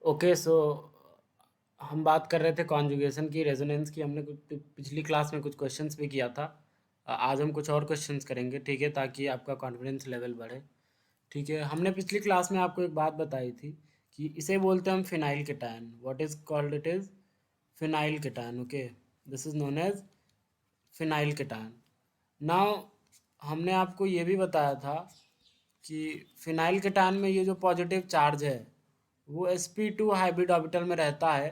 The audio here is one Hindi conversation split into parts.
ओके सो हम बात कर रहे थे कॉन्जुगेशन की, रेजोनेंस की। हमने कुछ पिछली क्लास में कुछ क्वेश्चंस भी किया था। आज हम कुछ और क्वेश्चंस करेंगे, ठीक है, ताकि आपका कॉन्फिडेंस लेवल बढ़े। ठीक है, हमने पिछली क्लास में आपको एक बात बताई थी कि इसे बोलते हैं हम phenyl cation. What is called? It is phenyl cation. Okay, this is known as phenyl cation. Now हमने आपको ये भी बताया था कि फिनाइल केटायन में ये जो पॉजिटिव चार्ज है वो sp2 हाइब्रिड ऑर्बिटल में रहता है,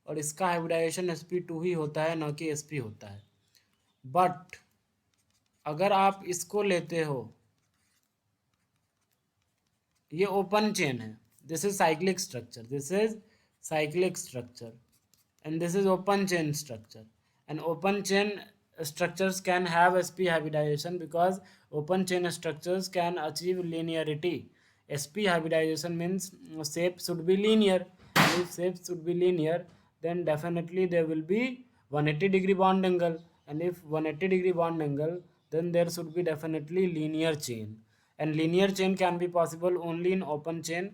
और इसका हाइब्रिडाइजेशन sp2 ही होता है, न कि sp होता है। बट अगर आप इसको लेते हो, ये ओपन चेन है, this is cyclic structure, this is cyclic structure, and this is open chain structure, and open chain structures can have sp hybridization because open chain structures can achieve linearity. Sp hybridization means shape should be linear, and if shape should be linear, then definitely there will be 180-degree bond angle, and if 180-degree bond angle, then there should be definitely linear chain, and linear chain can be possible only in open chain.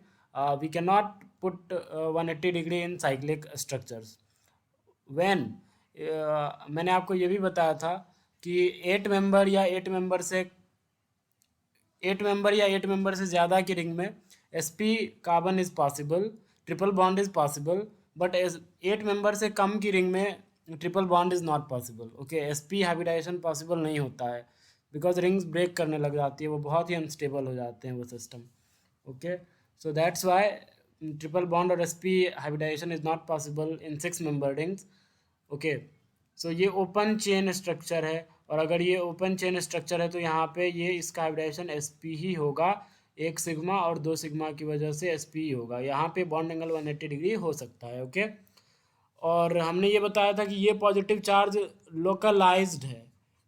We cannot put 180 degree in cyclic structures. When मैंने आपको ये भी बताया था कि 8 मेंबर से ज़्यादा की रिंग में sp carbon is possible, triple bond is possible, but 8 member से कम की रिंग में triple bond is not possible. Okay, sp hybridization possible नहीं होता है, बिकॉज रिंग्स ब्रेक करने लग जाती है, वो बहुत ही अनस्टेबल हो जाते हैं वो system. Okay, so that's why triple bond और sp hybridisation is not possible in 6 member rings. Okay, so ये ओपन चेन स्ट्रक्चर है, और अगर ये ओपन चेन स्ट्रक्चर है तो यहाँ पे ये इसका हाइब्रिडाइजेशन sp ही होगा। एक सिग्मा और दो सिग्मा की वजह से sp ही होगा। यहाँ पे बॉन्ड एंगल 180 डिग्री हो सकता है। ओके, और हमने ये बताया था कि ये पॉजिटिव चार्ज लोकलाइज्ड है।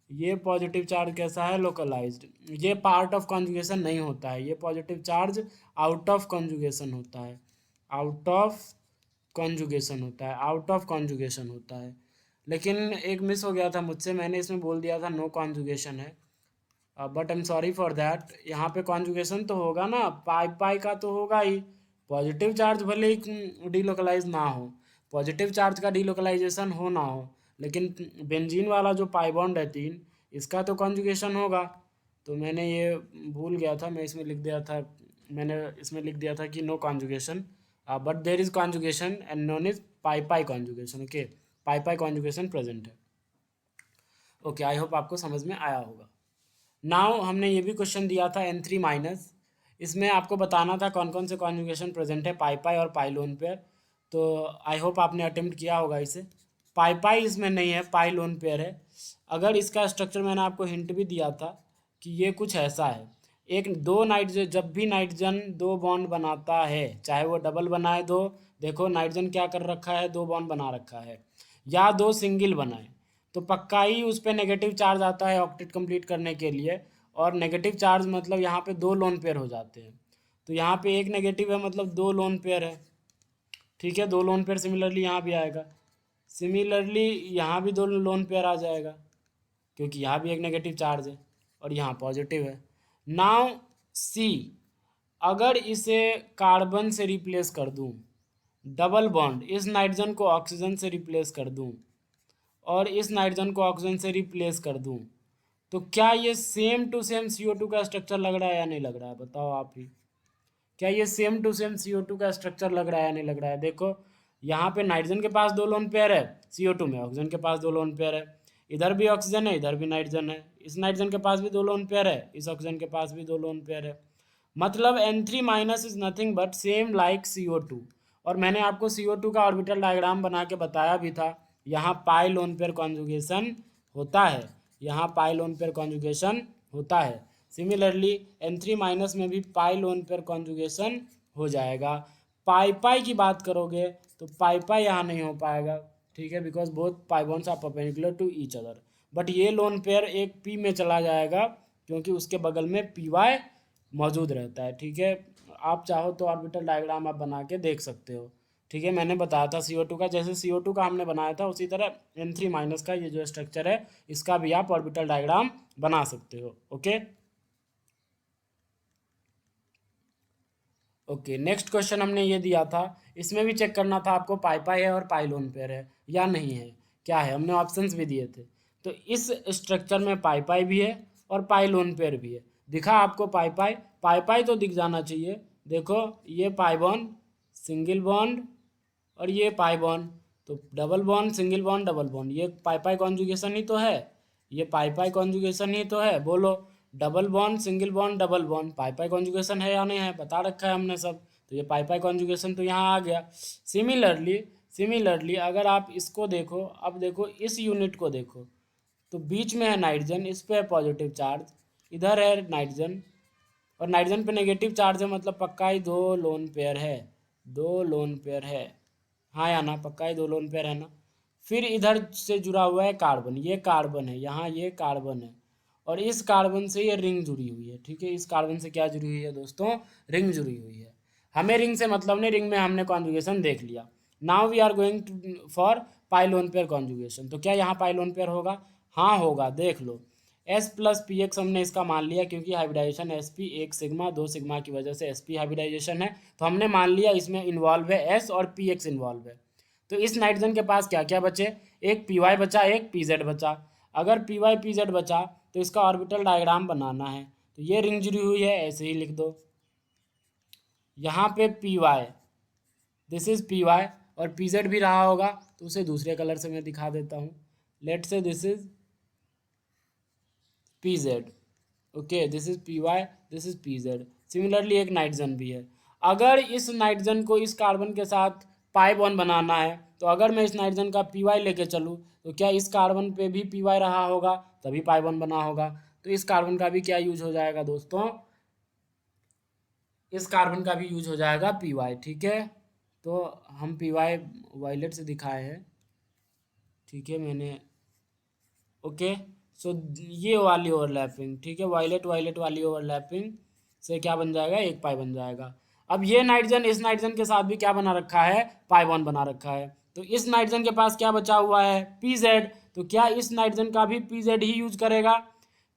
ये पॉजिटिव चार्ज कैसा है? लोकलाइज्ड। ये पार्ट ऑफ कॉन्जुगेशन नहीं होता है, ये positive charge out of conjugation होता है, आउट ऑफ कॉन्जुगेशन होता है, आउट ऑफ कॉन्जुगेशन होता है। लेकिन एक मिस हो गया था मुझसे, मैंने इसमें बोल दिया था नो कॉन्जुगेशन है, but I am sorry for that. यहाँ पे कॉन्जुगेशन तो होगा ना, पाई पाई का तो होगा ही। पॉजिटिव चार्ज भले ही डीलोकलाइज ना हो, पॉजिटिव चार्ज का डीलोकलाइजेशन हो ना हो, लेकिन बेंजीन वाला जो पाई बॉन्ड है 3, इसका तो कॉन्जुगेशन होगा। तो मैंने ये भूल गया था, मैं इसमें लिख दिया था, मैंने इसमें लिख दिया था कि no conjugation, but there is conjugation and known is pi pi conjugation. Okay, pi pi conjugation present है। ओके, आई होप आपको समझ में आया होगा। नाउ हमने ये भी क्वेश्चन दिया था N3-, इसमें आपको बताना था कौन कौन से कॉन्जुगेशन प्रेजेंट है पाई पाई और पाई लोन पेयर। तो आई होप आपने अटेम्प्ट किया होगा इसे। पाई पाई इसमें नहीं है, पाई लोन पेयर है। अगर इसका स्ट्रक्चर मैंने आपको हिंट भी दिया था कि ये कुछ ऐसा है, एक दो नाइट्रोजन, जब भी नाइट्रोजन दो बॉन्ड बनाता है, चाहे वो डबल बनाए दो, देखो नाइट्रोजन क्या कर रखा है, दो बॉन्ड बना रखा है, या दो सिंगल बनाए, तो पक्का ही उस पर नेगेटिव चार्ज आता है ऑक्टेट कंप्लीट करने के लिए। और नेगेटिव चार्ज मतलब यहाँ पे दो लोन पेयर हो जाते हैं, तो यहाँ पे एक नेगेटिव है मतलब दो लोन पेयर है। ठीक है, दो लोन पेयर सिमिलरली यहाँ भी आएगा, सिमिलरली यहाँ भी दो लोन पेयर आ जाएगा, क्योंकि यहाँ भी एक नेगेटिव चार्ज है और यहाँ पॉजिटिव है। नाउ सी, अगर इसे कार्बन से रिप्लेस कर दूँ, डबल बॉन्ड, इस नाइट्रोजन को ऑक्सीजन से रिप्लेस कर दूँ और इस नाइट्रोजन को ऑक्सीजन से रिप्लेस कर दूं, तो क्या ये सेम टू सेम CO2 का स्ट्रक्चर लग रहा है या नहीं लग रहा है? बताओ आप ही, क्या ये सेम टू सेम CO2 का स्ट्रक्चर लग रहा है या नहीं लग रहा है? देखो, यहाँ पे नाइट्रोजन के पास दो लोन पेयर है, CO2 में ऑक्सीजन के पास दो लोन पेयर है, इधर भी ऑक्सीजन है इधर भी नाइट्रोजन है, इस नाइट्रोजन के पास भी दो लोन पेयर है, इस ऑक्सीजन के पास भी दो लोन पेयर है। मतलब N3- is nothing but same like CO2। और मैंने आपको CO2 का ऑर्बिटल डायग्राम बना के बताया भी था, यहाँ पाई लोन पेयर कॉन्जुगेशन होता है, यहाँ पाई लोन पेयर कॉन्जुगेशन होता है। सिमिलरली N3- में भी पाई लोन पेयर कॉन्जुगेशन हो जाएगा। पाई पाई की बात करोगे तो पाई पाई यहाँ नहीं हो पाएगा, ठीक है, because both pi bonds are perpendicular to each other. But ये लोन पेयर एक पी में चला जाएगा, क्योंकि उसके बगल में PY मौजूद रहता है। ठीक है, आप चाहो तो ऑर्बिटल डायग्राम आप बना के देख सकते हो। ठीक है, मैंने बताया था CO2 का, जैसे CO2 का हमने बनाया था उसी तरह N3- का ये जो स्ट्रक्चर है, इसका भी आप ऑर्बिटल डायग्राम बना सकते हो। ओके, ओके, नेक्स्ट क्वेश्चन हमने ये दिया था, इसमें भी चेक करना था आपको पाई पाई है और पाई लोन पेयर है या नहीं है, क्या है, हमने ऑप्शंस भी दिए थे। तो इस स्ट्रक्चर में पाई पाई भी है और पाई लोन पेयर भी है। दिखा आपको पाई पाई, पाई पाई तो दिख जाना चाहिए। देखो ये पाई बॉन्ड, सिंगल बॉन्ड, और ये पाई बॉन्ड, तो double bond single bond double bond, ये पाई पाई कॉन्जुगेशन ही तो है, ये पाई पाई कॉन्जुगेशन ही तो है। बोलो, double bond single bond double bond pi pi conjugation है या नहीं है, बता रखा है हमने सब। तो ये पाई पाई कॉन्जुगेशन तो यहाँ आ गया। सिमिलरली अगर आप इसको देखो, अब देखो इस यूनिट को देखो, तो बीच में है नाइट्रोजन, इस पे है पॉजिटिव चार्ज, इधर है नाइट्रोजन, और नाइट्रोजन पे नेगेटिव चार्ज है, मतलब पक्का ही दो लोन पेयर है, दो लोन पेयर है, हाँ या ना, पक्का ही दो लोन पेयर है ना। फिर इधर से जुड़ा हुआ है कार्बन, ये कार्बन है यहाँ, ये कार्बन है, और इस कार्बन से ये रिंग जुड़ी हुई है। ठीक है, इस कार्बन से क्या जुड़ी हुई है दोस्तों, रिंग जुड़ी हुई है। हमें रिंग से मतलब नहीं, रिंग में हमने कॉन्जुगेशन देख लिया। Now we are going to for pi lone pair conjugation. तो क्या यहाँ पाई लोन पेयर होगा, हाँ होगा, देख लो। एस प्लस पी एक्स हमने इसका मान लिया, क्योंकि हाइब्रिडाइजेशन एस पी, एक सिग्मा दो सिग्मा की वजह से एस पी हाइब्रिडाइजेशन है, तो हमने मान लिया इसमें इन्वॉल्व है एस और पी एक्स इन्वॉल्व है। तो इस नाइट्रोजन के पास क्या क्या बचे, एक पी वाई बचा, एक पी जेड बचा। अगर पी वाई पी जेड बचा तो इसका ऑर्बिटल डायग्राम बनाना है, तो ये रिंग जुड़ी हुई है, ऐसे ही लिख दो। यहाँ पे p y, this is p y, और पी जेड भी रहा होगा तो उसे दूसरे कलर से मैं दिखा देता हूँ। Let say this is p z, okay, this is p y, this is p z. Similarly एक नाइट्रोजन भी है। अगर इस नाइट्रोजन को इस कार्बन के साथ पाई बॉन्ड बनाना है, तो अगर मैं इस नाइट्रोजन का पी वाई लेके चलूँ, तो क्या इस कार्बन पे भी पी वाई रहा होगा, तभी पाई बॉन्ड बना होगा। तो इस कार्बन का भी क्या यूज हो जाएगा दोस्तों, इस कार्बन का भी यूज हो जाएगा पी वाई। ठीक है, तो हम पी वाई वायलेट से दिखाए हैं, ठीक है, मैंने, ओके। सो ये वाली ओवरलैपिंग, ठीक है, वायलेट वायलेट वाली ओवरलैपिंग से क्या बन जाएगा, एक पाई बन जाएगा। अब ये नाइट्रोजन इस नाइट्रोजन के साथ भी क्या बना रखा है, पाई बॉन्ड बना रखा है। तो इस नाइट्रोजन के पास क्या बचा हुआ है, पी जेड, तो क्या इस नाइट्रोजन का भी पी जेड ही यूज करेगा,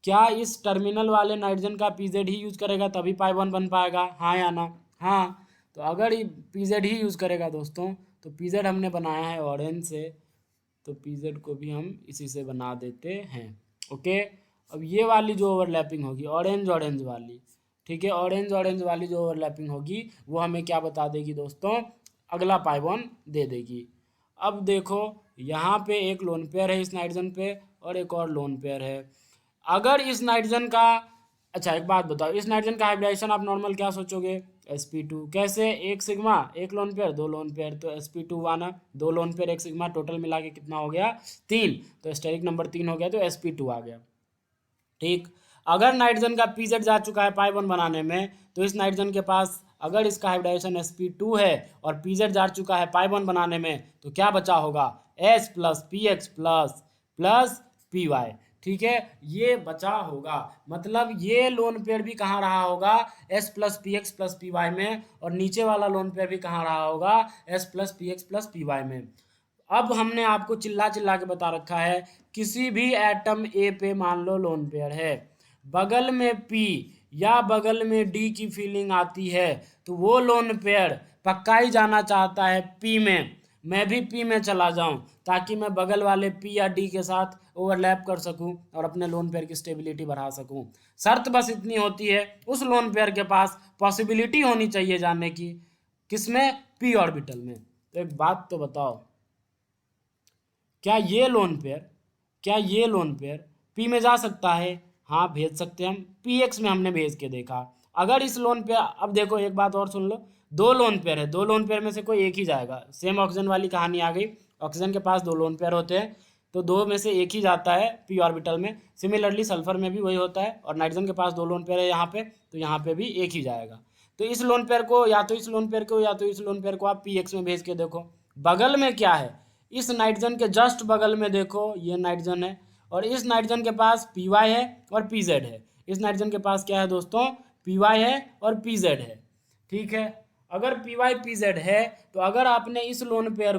क्या इस टर्मिनल वाले नाइट्रोजन का पी जेड ही यूज करेगा, तभी पाई बॉन्ड बन पाएगा, हाँ या ना, हाँ। तो अगर पी जेड ही यूज करेगा दोस्तों, तो पी जेड हमने बनाया है ऑरेंज से, तो पी जेड को भी हम इसी से बना देते हैं, ओके। अब ये वाली जो ओवरलैपिंग होगी ऑरेंज ऑरेंज वाली, ठीक है, ऑरेंज ऑरेंज वाली जो ओवरलैपिंग होगी वो हमें क्या बता देगी दोस्तों, अगला पाइबॉन दे देगी। अब देखो यहाँ पे एक लोन पेयर है इस नाइट्रोजन पे, और एक और लोन पेयर है। अगर इस नाइट्रोजन का, अच्छा एक बात बताओ, इस नाइट्रोजन का हाइब्रिडाइजेशन आप नॉर्मल क्या सोचोगे, sp2, कैसे, एक सिग्मा एक लोन पेयर दो लोन पेयर, तो sp2 आना, दो लोन पेयर एक सिग्मा, टोटल मिला के कितना हो गया, तीन, तो स्टेरिक नंबर तीन हो गया, तो sp2 आ गया। ठीक, अगर नाइट्रोजन का pz जा चुका है पाई वन बनाने में, तो इस नाइट्रोजन के पास अगर इसका हाइब्रिडाइजेशन sp2 है और pz जा चुका है पाई वन बनाने में, तो क्या बचा होगा, s plus p x plus plus p y. ठीक है, ये बचा होगा, मतलब ये लोन पेयर भी कहाँ रहा होगा, s plus p x plus p y में, और नीचे वाला लोन पेयर भी कहाँ रहा होगा, s plus p x plus p y में। अब हमने आपको चिल्ला चिल्ला के बता रखा है, किसी भी एटम ए पे मान लो लोन पेयर है, बगल में पी या बगल में डी की फीलिंग आती है, तो वो लोन पेयर पक्का ही जाना चाहता है पी में, मैं भी पी में चला जाऊं, ताकि मैं बगल वाले पी या डी के साथ ओवरलैप कर सकूं और अपने लोन पेयर की स्टेबिलिटी बढ़ा सकूं। शर्त बस इतनी होती है, उस लोन पेयर के पास पॉसिबिलिटी होनी चाहिए जाने की, किसमें, पी ऑर्बिटल में। तो एक बात तो बताओ, क्या ये लोन पेयर, क्या ये लोन पेयर पी में जा सकता है, हाँ भेज सकते हैं हम, पी एक्स में हमने भेज के देखा। अगर इस लोन पेयर, अब देखो एक बात और सुन लो, दो लोन पेयर है, दो लोन पेयर में से कोई एक ही जाएगा, सेम ऑक्सीजन वाली कहानी आ गई, ऑक्सीजन के पास दो लोन पेयर होते हैं, तो दो में से एक ही जाता है पी ऑर्बिटल में। सिमिलरली सल्फर में भी वही होता है, और नाइट्रोजन के पास दो लोन पेयर है यहाँ पे, तो यहाँ पे भी एक ही जाएगा। तो इस लोन पेयर को या तो इस लोन पेयर को या तो इस लोन पेयर को आप पी एक्स में भेज के देखो। बगल में क्या है, इस नाइट्रोजन के जस्ट बगल में देखो ये नाइट्रोजन है, और इस नाइट्रोजन के पास पी वाई है और पी जेड है। इस नाइट्रोजन के पास क्या है दोस्तों, पी वाई है और पी जेड है। ठीक है, अगर पी वाई पी जेड है, तो अगर आपने इस लोन पेयर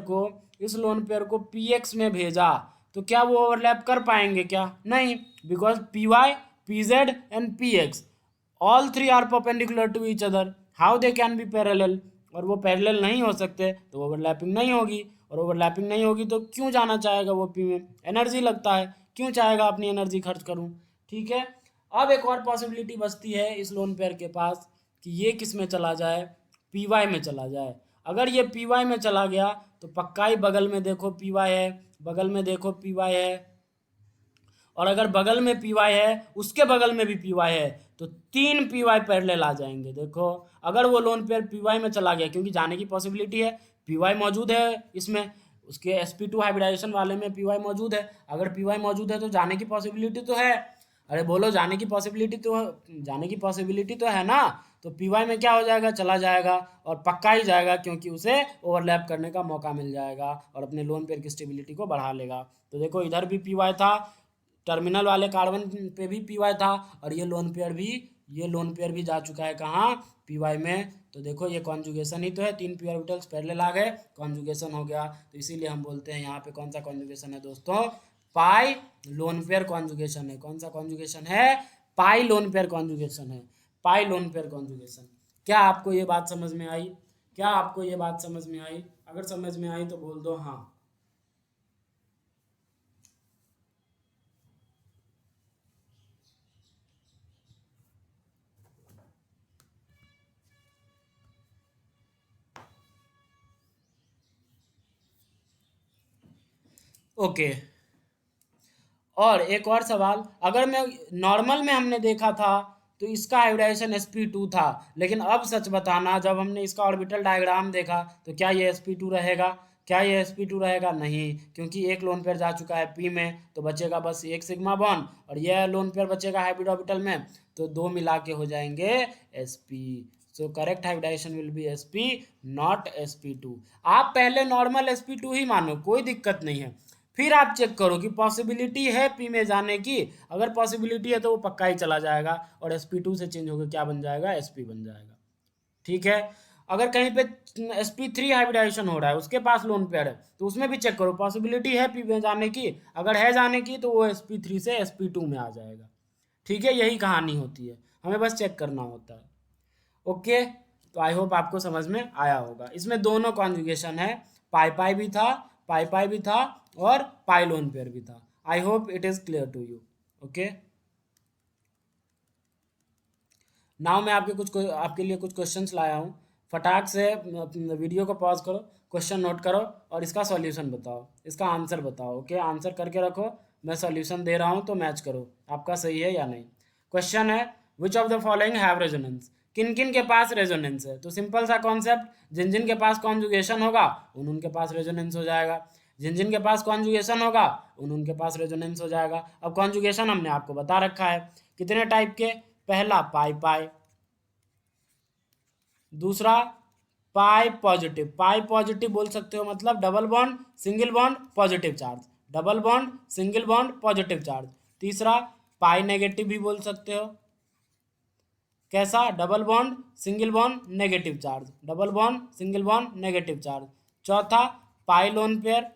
को पी एक्स में भेजा, तो क्या वो ओवरलैप कर पाएंगे क्या, नहीं, because p y p z and p x all three are perpendicular to each other, how they can be parallel, और वो पैरेलल नहीं हो सकते तो ओवरलैपिंग नहीं होगी, और ओवरलैपिंग नहीं होगी तो क्यों जाना चाहेगा वो पी में, एनर्जी लगता है, क्यों चाहेगा अपनी एनर्जी खर्च करूँ। ठीक है, अब एक और पॉसिबिलिटी बचती है इस लोन पेयर के पास कि ये किस में चला जाए, पी वाई में चला जाए। अगर ये पी वाई में चला गया तो पक्का ही बगल में देखो पी वाई है, बगल में देखो पी वाई है, और अगर बगल में पी वाई है उसके बगल में भी पी वाई है तो तीन पी वाई पैरेलल आ जाएंगे। देखो अगर वो लोन पेयर पी वाई में चला गया, क्योंकि जाने की पॉसिबिलिटी है, पी वाई मौजूद है इसमें, उसके sp2 हाइब्रिडाइजेशन वाले में पी वाई मौजूद है, अगर पी वाई मौजूद है तो जाने की पॉसिबिलिटी तो है। अरे बोलो, जाने की पॉसिबिलिटी तो है ना, तो पी वाई में क्या हो जाएगा, चला जाएगा, और पक्का ही जाएगा क्योंकि उसे ओवरलैप करने का मौका मिल जाएगा और अपने लोन पेयर की स्टेबिलिटी को बढ़ा लेगा। तो देखो इधर भी पी वाई था, टर्मिनल वाले कार्बन पे भी पी वाई था, और ये लोन पेयर भी जा चुका है कहाँ, पी वाई में। तो देखो ये कॉन्जुगेशन ही तो है, तीन पी ऑर्बिटल्स पैरेलल आ गए, कॉन्जुगेशन हो गया। तो इसीलिए हम बोलते हैं यहाँ पे कौन सा कॉन्जुगेशन है दोस्तों, पाई लोन पेयर कॉन्जुगेशन है। कौन सा कॉन्जुगेशन है, पाई लोन पेयर कॉन्जुगेशन है, पाई लोन पेयर कॉन्जुगेशन। क्या आपको ये बात समझ में आई, क्या आपको ये बात समझ में आई? अगर समझ में आई तो बोल दो हाँ। ओके, और एक और सवाल, अगर मैं नॉर्मल में हमने देखा था तो इसका हाइब्रिडाइजेशन sp2 था, लेकिन अब सच बताना जब हमने इसका ऑर्बिटल डायग्राम देखा तो क्या ये sp2 रहेगा, क्या ये sp2 रहेगा? नहीं, क्योंकि एक लोन पेयर जा चुका है p में, तो बचेगा बस एक सिग्मा बॉन्ड, और यह लोन पेयर बचेगा हाइब्रिड ऑर्बिटल में, तो दो मिला के हो जाएंगे sp। So correct hybridization will be sp not sp2। आप पहले नॉर्मल sp2 ही मानो, कोई दिक्कत नहीं है, फिर आप चेक करो कि पॉसिबिलिटी है पी में जाने की, अगर पॉसिबिलिटी है तो वो पक्का ही चला जाएगा, और sp2 से चेंज होकर क्या बन जाएगा, sp बन जाएगा। ठीक है, अगर कहीं पे sp3 हाइब्रिडाइजेशन हो रहा है, उसके पास लोन पेयर है, तो उसमें भी चेक करो पॉसिबिलिटी है पी में जाने की, अगर है जाने की तो वो sp3 से sp2 में आ जाएगा। ठीक है, यही कहानी होती है, हमें बस चेक करना होता है। ओके, तो आई होप आपको समझ में आया होगा। इसमें दोनों कॉन्जुगेशन है, पाई पाई भी था, पाई पाई भी था, और पाई लोन पेयर भी था। I hope it is clear to you. Okay, now मैं आपके लिए कुछ क्वेश्चंस लाया हूँ, फटाक से वीडियो को पॉज करो, क्वेश्चन नोट करो और इसका सॉल्यूशन बताओ, इसका आंसर बताओ। ओके, आंसर करके रखो, मैं सॉल्यूशन दे रहा हूँ तो मैच करो आपका सही है या नहीं। क्वेश्चन है, विच of the following have resonance, किन किन के पास रेजोनेंस है? तो सिंपल सा कॉन्सेप्ट, जिन जिन के पास कॉन्जुगेशन होगा उन उनके पास रेजोनेंस हो जाएगा, जिन जिन के पास कॉन्जुगेशन होगा उन उनके पास रेजोनेंस हो जाएगा। अब कॉन्जुगेशन हमने आपको बता रखा है, कितने टाइप के, पहला पाई पाई, दूसरा पाई पॉजिटिव बोल सकते हो, मतलब double bond single bond positive charge, double bond single bond positive charge. तीसरा पाई नेगेटिव भी बोल सकते हो, कैसा, double bond single bond negative charge, double bond single bond negative charge. चौथा pi lone pair,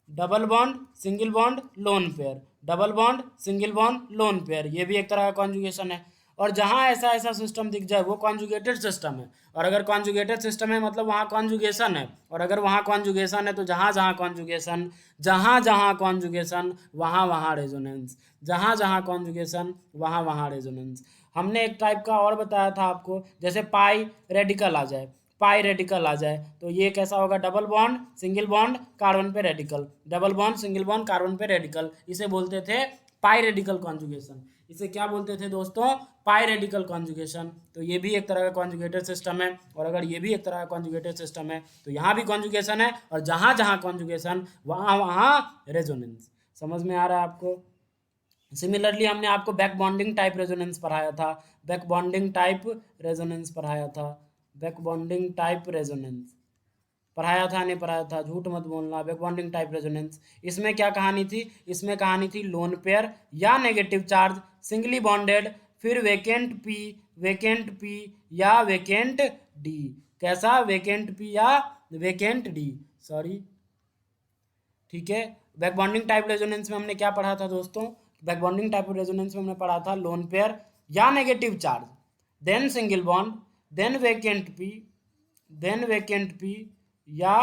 double bond single bond lone pair, double bond single bond lone pair, ये भी एक तरह का कॉन्जुगेशन है। और जहाँ ऐसा ऐसा सिस्टम दिख जाए वो कॉन्जुगेटेड सिस्टम है, और अगर कॉन्जुगेटेड सिस्टम है मतलब वहाँ कॉन्जुगेशन है, और अगर वहाँ कॉन्जुगेशन है तो जहाँ जहाँ कॉन्जुगेशन, जहाँ जहाँ कॉन्जुगेशन वहाँ वहाँ रेजोनेंस, जहाँ जहाँ कॉन्जुगेशन वहाँ वहाँ रेजोनेंस। हमने एक टाइप का और बताया था आपको, जैसे पाई रेडिकल आ जाए, पाई रेडिकल आ जाए तो ये कैसा होगा, double bond single bond carbon पे radical, double bond single bond carbon पे रेडिकल, इसे बोलते थे पाई रेडिकल कॉन्जुगेशन। इसे क्या बोलते थे दोस्तों, पाई रेडिकल कॉन्जुगेशन। तो ये भी एक तरह का कॉन्जुगेटेड सिस्टम है, और अगर ये भी एक तरह का कॉन्जुगेटेड सिस्टम है तो यहाँ भी कॉन्जुगेशन है, और जहाँ जहाँ कॉन्जुगेशन वहाँ वहाँ रेजोनेंस। समझ में आ रहा है आपको? सिमिलरली हमने आपको बैक बॉन्डिंग टाइप रेजोनेंस पढ़ाया था, बैक बॉन्डिंग टाइप रेजोनेंस पढ़ाया था, बैक बॉन्डिंग टाइप रेजोनेंस पढ़ाया था, नहीं पढ़ाया था, झूठ मत बोलना। बैक बॉन्डिंग टाइप रेजोनेंस, इसमें क्या कहानी थी, इसमें कहानी थी लोन पेयर या नेगेटिव चार्ज सिंगली बॉन्डेड, फिर वेकेंट पी या वेकेंट डी, कैसा, वेकेंट पी या वेकेंट डी, सॉरी। ठीक है, बैक बॉन्डिंग टाइप रेजोनेंस में हमने क्या पढ़ा था दोस्तों, बैक बॉन्डिंग टाइप रेजोनेंस में हमने पढ़ा था लोन पेयर या negative charge, then single bond, then vacant p या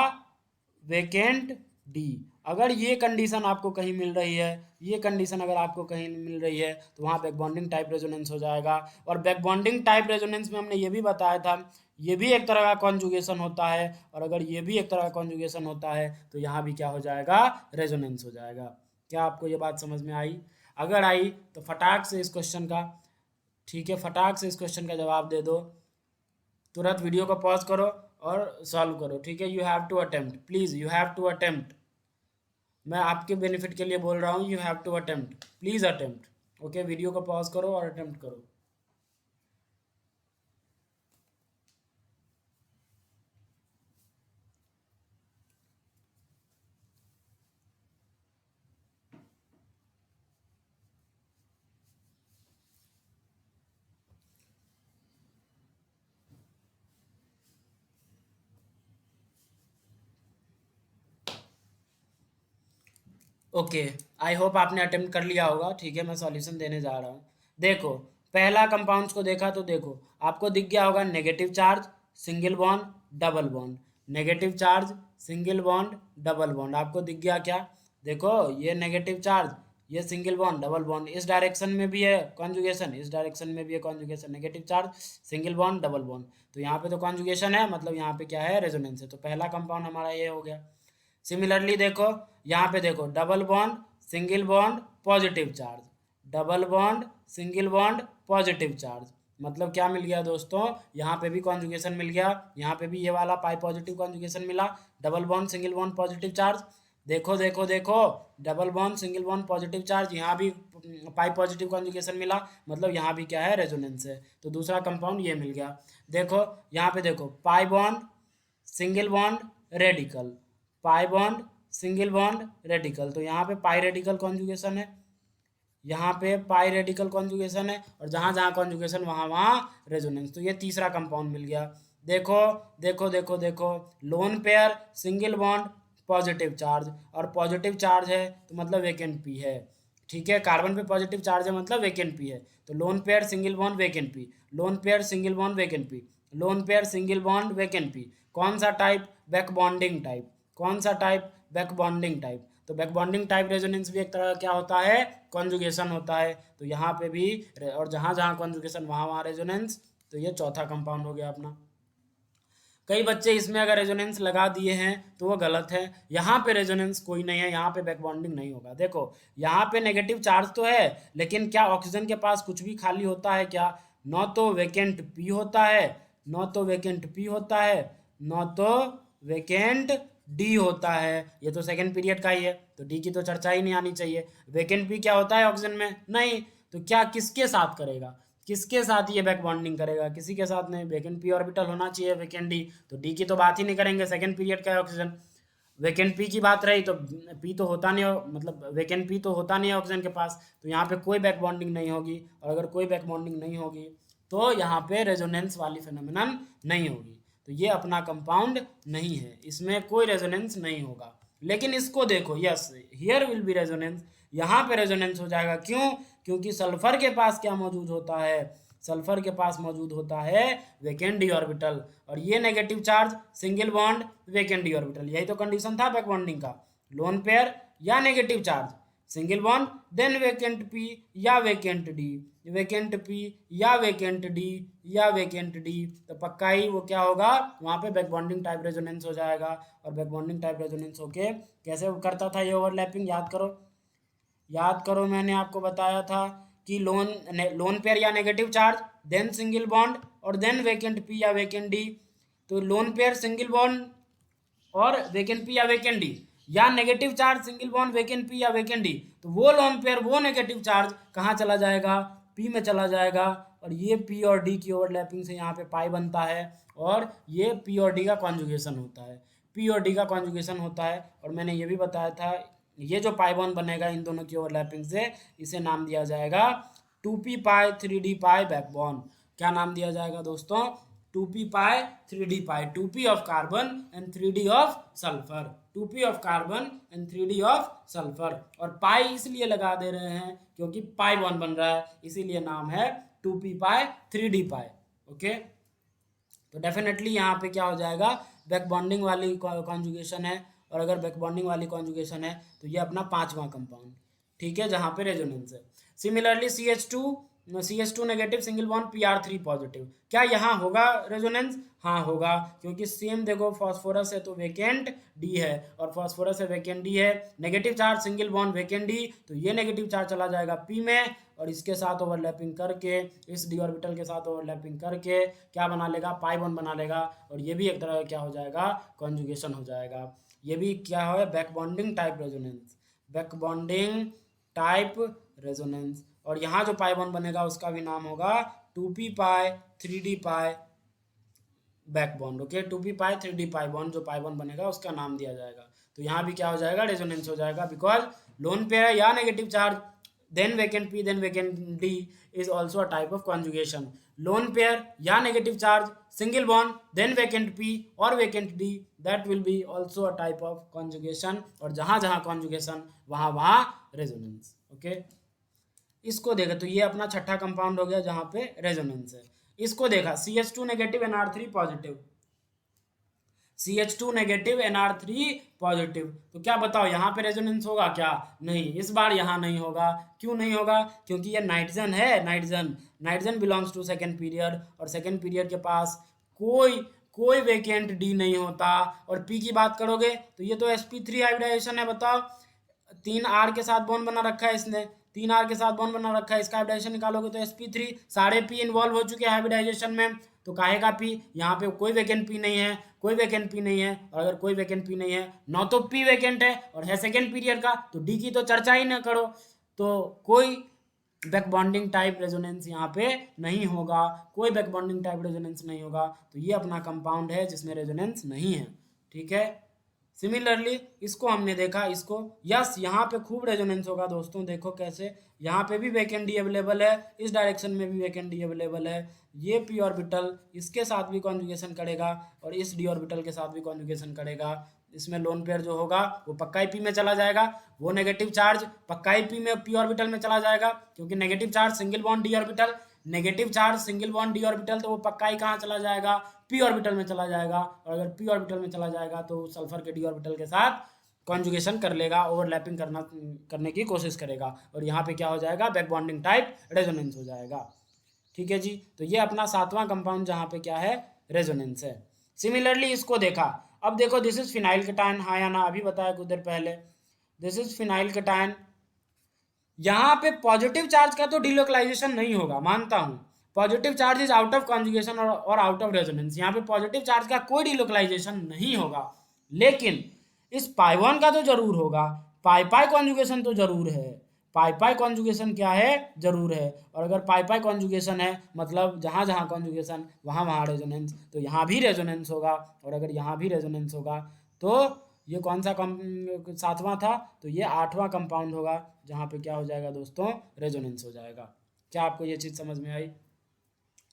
वेकेंट डी। अगर ये कंडीशन आपको कहीं मिल रही है, ये कंडीशन अगर आपको कहीं मिल रही है तो वहाँ बैक बॉन्डिंग टाइप रेजोनेंस हो जाएगा। और बैक बॉन्डिंग टाइप रेजोनेंस में हमने ये भी बताया था, ये भी एक तरह का कॉन्जुगेशन होता है, और अगर ये भी एक तरह का कॉन्जुगेशन होता है तो यहाँ भी क्या हो जाएगा, रेजोनेंस हो जाएगा। क्या आपको ये बात समझ में आई? अगर आई तो फटाक से इस क्वेश्चन का, ठीक है, फटाक से इस क्वेश्चन का जवाब दे दो। तुरंत वीडियो को पॉज करो और सॉल्व करो, ठीक है। You have to attempt, please you have to attempt. मैं आपके बेनिफिट के लिए बोल रहा हूँ, you have to attempt, please attempt. Okay, video को पॉज करो और अटेम्प्ट करो। ओके, आई होप आपने अटेम्प्ट कर लिया होगा, ठीक है। मैं सॉल्यूशन देने जा रहा हूँ। देखो, पहला कंपाउंड्स को देखा तो देखो आपको दिख गया होगा negative charge, single bond, double bond, negative charge, single bond, double bond, आपको दिख गया क्या? देखो, ये नेगेटिव चार्ज, ये सिंगल बॉन्ड, डबल बॉन्ड, इस डायरेक्शन में भी है कॉन्जुगेशन, इस डायरेक्शन में भी है conjugation, negative charge, single bond, double bond. तो यहाँ पे तो कॉन्जुगेशन है, मतलब यहाँ पे क्या है, रेजोनेंस है। तो पहला कंपाउंड हमारा ये हो गया। सिमिलरली देखो, यहाँ पे देखो double bond, single bond, positive charge, double bond, single bond, positive charge, मतलब क्या मिल गया दोस्तों, यहाँ पे भी कॉन्जुगेशन मिल गया, यहाँ पे भी ये वाला पाई पॉजिटिव कॉन्जुगेशन मिला, double bond, single bond, positive charge. देखो देखो देखो, double bond, single bond, positive charge, यहाँ भी पाई पॉजिटिव कॉन्जुगेशन मिला, मतलब यहाँ भी क्या है, रेजोनेंस है। तो दूसरा कंपाउंड ये मिल गया। देखो यहाँ पे देखो, pi bond, single bond, radical, पाई बॉन्ड, सिंगल बॉन्ड, रेडिकल, तो यहाँ पे पाई रेडिकल कॉन्जुगेशन है, यहाँ पे पाई रेडिकल कॉन्जुगेशन है, और जहाँ जहाँ कॉन्जुगेशन वहाँ वहाँ रेजोनेंस। तो ये तीसरा कंपाउंड मिल गया। देखो देखो देखो देखो, loan pair, single bond, positive charge, और पॉजिटिव चार्ज है तो मतलब वेकेंट पी है, ठीक है। कार्बन पे पॉजिटिव चार्ज है मतलब वेकेंट पी है। तो lone pair, single bond, vacant p, lone pair, single bond, vacant p, lone pair, single bond, vacant P. कौन सा टाइप? Back bonding type. कौन सा टाइप? Back bonding type. तो बैक बॉन्डिंग टाइप रेजोनेंस भी एक तरह का क्या होता है, कॉन्जुगेशन होता है। तो यहाँ पे भी, और जहाँ जहाँ कॉन्जुगेशन वहाँ वहाँ रेजोनेंस। तो ये चौथा कंपाउंड हो गया अपना। कई बच्चे इसमें अगर रेजोनेंस लगा दिए हैं तो वो गलत है। यहाँ पे रेजोनेंस कोई नहीं है, यहाँ पे बैक बॉन्डिंग नहीं होगा। देखो यहाँ पे नेगेटिव चार्ज तो है, लेकिन क्या ऑक्सीजन के पास कुछ भी खाली होता है क्या? न तो वेकेंट पी होता है, न तो वेकेंट पी होता है, न तो वेकेंट डी होता है। ये तो सेकेंड पीरियड का ही है, तो डी की तो चर्चा ही नहीं आनी चाहिए। वेकेंट पी क्या होता है ऑक्सीजन में? नहीं। तो क्या किसके साथ करेगा, किसके साथ ये बैक बॉन्डिंग करेगा? किसी के साथ नहीं। वेकेंट पी ऑर्बिटल होना चाहिए, वेकेंट डी, तो डी की तो बात ही नहीं करेंगे, सेकेंड पीरियड का है ऑक्सीजन। वेकेंट पी की बात रही तो पी तो होता नहीं हो, मतलब वेकेंट पी तो होता नहीं है ऑक्सीजन के पास, तो यहाँ पे कोई बैक बॉन्डिंग नहीं होगी। और अगर कोई बैक बॉन्डिंग नहीं होगी तो यहाँ पे रेजोनेंस वाली फिनोमिनन नहीं होगी। तो ये अपना कंपाउंड नहीं है, इसमें कोई रेजोनेंस नहीं होगा। लेकिन इसको देखो, yes here will be resonance, यहाँ पे रेजोनेंस हो जाएगा। क्यों? क्योंकि सल्फर के पास क्या मौजूद होता है? सल्फर के पास मौजूद होता है वेकेंट डी ऑर्बिटल, और ये negative charge, single bond, vacant d orbital, यही तो कंडीशन था बैक बॉन्डिंग का। लोन पेयर या negative charge, single bond, then vacant p या वेकेंट डी, वेकेंट पी या वेकेंट डी या वेकेंट डी, तो पक्का ही वो क्या होगा, वहाँ पे बैक बॉन्डिंग टाइप रेजोनेंस हो जाएगा। और बैक बॉन्डिंग टाइप रेजोनेंस होके कैसे करता था ये ओवरलैपिंग, याद करो, याद करो, मैंने आपको बताया था कि लोन पेयर या negative charge, then single bond, और देन वेकेंट पी या वेकेंट डी। तो लोन पेयर, सिंगल बॉन्ड और वेकेंट पी या वेकेंट डी, या negative charge, single bond, vacant p या वेकेंट डी, तो वो लोन पेयर, वो नेगेटिव चार्ज कहाँ चला जाएगा? पी में चला जाएगा। और ये पी और डी की ओवरलैपिंग से यहाँ पे पाई बनता है, और ये पी और डी का कॉन्जुगेशन होता है, पी और डी का कॉन्जुगेशन होता है। और मैंने ये भी बताया था, ये जो पाई बॉन्ड बनेगा इन दोनों की ओवरलैपिंग से, इसे नाम दिया जाएगा 2p पाई 3d पाई बैकबॉन्ड। क्या नाम दिया जाएगा दोस्तों? 2p pi 3d pi, 2p of carbon and 3d of sulphur, 2p of carbon and 3d of sulphur. और पाई इसलिए लगा दे रहे हैं क्योंकि पाई बॉन्ड बन रहा है, इसीलिए नाम है 2p पाई 3d पाई। ओके, तो डेफिनेटली यहाँ पे क्या हो जाएगा, बैक बॉन्डिंग वाली कॉन्जुगेशन है, और अगर बैक बॉन्डिंग वाली कॉन्जुगेशन है तो ये अपना पांचवा कंपाउंड, ठीक है, जहाँ पे रेजोनेंस है। Similarly C H two negative single bond Pr3 positive, क्या यहाँ होगा रेजोनेंस? हाँ होगा, क्योंकि सेम देखो फॉस्फोरस है तो वेकेंट डी है, और फॉस्फोरस है वेकेंट डी है, negative charge single bond vacant d, तो ये नेगेटिव चार्ज चला जाएगा पी में, और इसके साथ ओवरलैपिंग करके, इस डी ऑर्बिटल के साथ ओवरलैपिंग करके क्या बना लेगा, पाई बॉन्ड बना लेगा, और ये भी एक तरह का क्या हो जाएगा, कॉन्जुगेशन हो जाएगा। ये भी क्या है, back bonding type resonance, back bonding type resonance. और यहाँ जो पाई बॉन्ड बनेगा उसका भी नाम होगा 2p पाई 3d पाई बैक बॉन्ड, ओके, 2p पाई 3d पाई बॉन्ड, जो पाई बॉन्ड बनेगा उसका नाम दिया जाएगा। तो यहाँ भी क्या हो जाएगा, रेजोनेंस हो जाएगा, बिकॉज लोन पेयर है या negative charge, then vacant p then vacant d is also a type of conjugation. Lone pair या negative charge single bond then vacant p और vacant d, that will be also a type of conjugation, और जहाँ जहाँ conjugation वहाँ वहाँ resonance, ओके। इसको देखा तो ये अपना छठा कंपाउंड हो गया जहाँ पे रेजोनेंस है। इसको देखा CH2 negative NR3 positive, CH2 negative NR3 positive, तो क्या बताओ यहाँ पे रेजोनेंस होगा क्या? नहीं, इस बार यहाँ नहीं होगा। क्यों नहीं होगा? क्योंकि ये नाइट्रोजन है, nitrogen belongs to second period, और सेकेंड पीरियड के पास कोई कोई वेकेंट डी नहीं होता। और पी की बात करोगे तो ये तो sp3 हाइब्रिडाइजेशन है, बताओ, 3R के साथ बॉन्ड बना रखा है इसने, 3R के साथ बॉन्ड बना रखा है, इसका हाइब्रिडाइजेशन निकालोगे तो sp3, सारे पी इन्वॉल्व हो चुके हैं हाइब्रिडाइजेशन में, तो काहे का पी, यहाँ पे कोई वैकेंट पी नहीं है, कोई वैकेंट पी नहीं है, और अगर कोई वैकेंट पी नहीं है, न तो पी वैकेंट है और है सेकेंड पीरियड का, तो डी की तो चर्चा ही ना करो, तो कोई बैक बॉन्डिंग टाइप रेजोनेंस यहाँ पे नहीं होगा, कोई बैक बॉन्डिंग टाइप रेजोनेंस नहीं होगा, तो ये अपना कंपाउंड है जिसमें रेजोनेंस नहीं है, ठीक है। सिमिलरली इसको हमने देखा, इसको यस यहाँ पे खूब रेजोनेंस होगा दोस्तों, देखो कैसे, यहाँ पे भी वैकेंट डी अवेलेबल है, इस डायरेक्शन में भी वैकेंट डी अवेलेबल है, ये पी ऑर्बिटल इसके साथ भी कॉन्जुगेशन करेगा और इस डी ऑर्बिटल के साथ भी कॉन्जुगेशन करेगा, इसमें लोन पेयर जो होगा वो पक्का ही पी में चला जाएगा, वो नेगेटिव चार्ज पक्का ही पी में पी ऑर्बिटल में चला जाएगा, क्योंकि negative charge single bond D orbital, negative charge single bond D orbital, तो वो पक्का ही कहाँ चला जाएगा, पी ऑर्बिटल में चला जाएगा, और अगर पी ऑर्बिटल में चला जाएगा तो सल्फर के डी ऑर्बिटल के साथ कॉन्जुगेशन कर लेगा, ओवरलैपिंग करने की कोशिश करेगा, और यहाँ पे क्या हो जाएगा, बैक बॉन्डिंग टाइप रेजोनेंस हो जाएगा, ठीक है जी। तो ये अपना सातवां कंपाउंड जहाँ पे क्या है, रेजोनेंस है। सिमिलरली इसको देखा, अब देखो दिस इज फिनाइल केटायन, हाँ या ना, अभी बताया कुछ देर पहले, दिस इज फिनाइल केटायन, यहाँ पे पॉजिटिव चार्ज का तो डिलोकलाइजेशन नहीं होगा, मानता हूँ, positive charge is out of conjugation और आउट ऑफ रेजोनेंस, यहाँ पे पॉजिटिव चार्ज का कोई डिलोकलाइजेशन नहीं होगा, लेकिन इस पाई 1 का तो जरूर होगा, पाई पाई कॉन्जुगेशन तो जरूर है, पाई पाई कॉन्जुगेशन क्या है, जरूर है, और अगर पाई पाई कॉन्जुगेशन है मतलब जहाँ जहाँ कॉन्जुगेशन वहाँ वहाँ रेजोनेंस, तो यहाँ भी रेजोनेंस होगा, और अगर यहाँ भी रेजोनेंस होगा तो ये कौन सा सातवां था, तो ये आठवां कंपाउंड होगा जहाँ पे क्या हो जाएगा दोस्तों, रेजोनेंस हो जाएगा। क्या आपको ये चीज़ समझ में आई?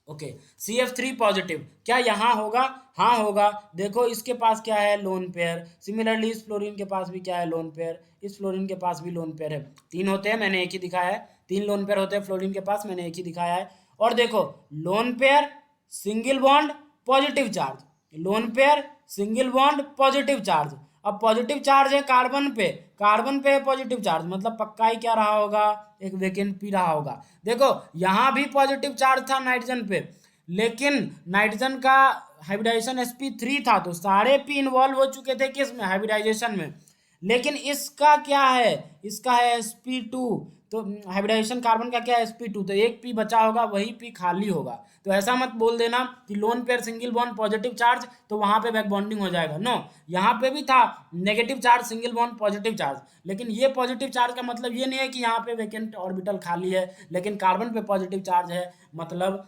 ओके, CF3 पॉजिटिव क्या यहाँ होगा? हाँ होगा, देखो इसके पास क्या है, लोन पेयर, सिमिलरली इस फ्लोरीन के पास भी क्या है, लोन पेयर, इस फ्लोरीन के पास भी लोन पेयर है, 3 होते हैं, मैंने एक ही दिखाया है, 3 लोन पेयर होते हैं फ्लोरीन के पास, मैंने एक ही दिखाया है। और देखो loan pair single bond positive charge, loan pair single bond positive charge, अब पॉजिटिव चार्ज है कार्बन पे है पॉजिटिव चार्ज, मतलब पक्का ही क्या रहा होगा, एक वैकेंट पी रहा होगा। देखो यहाँ भी पॉजिटिव चार्ज था नाइट्रोजन पे, लेकिन नाइट्रोजन का हाइब्रिडाइजेशन sp3 था, तो सारे पी इन्वॉल्व हो चुके थे किस में, हाइब्रिडाइजेशन में, लेकिन इसका क्या है, इसका है sp2, तो हाइब्रिडाइजेशन कार्बन का क्या है, sp2, तो एक पी बचा होगा, वही पी खाली होगा, तो ऐसा मत बोल देना कि lone pair single bond positive charge तो वहां पे बैक बॉन्डिंग हो जाएगा, नो, यहाँ पे भी था negative charge single bond positive charge, लेकिन ये पॉजिटिव चार्ज का मतलब ये नहीं है कि यहाँ पे वैकेंट ऑर्बिटल खाली है, लेकिन कार्बन पे पॉजिटिव चार्ज है, मतलब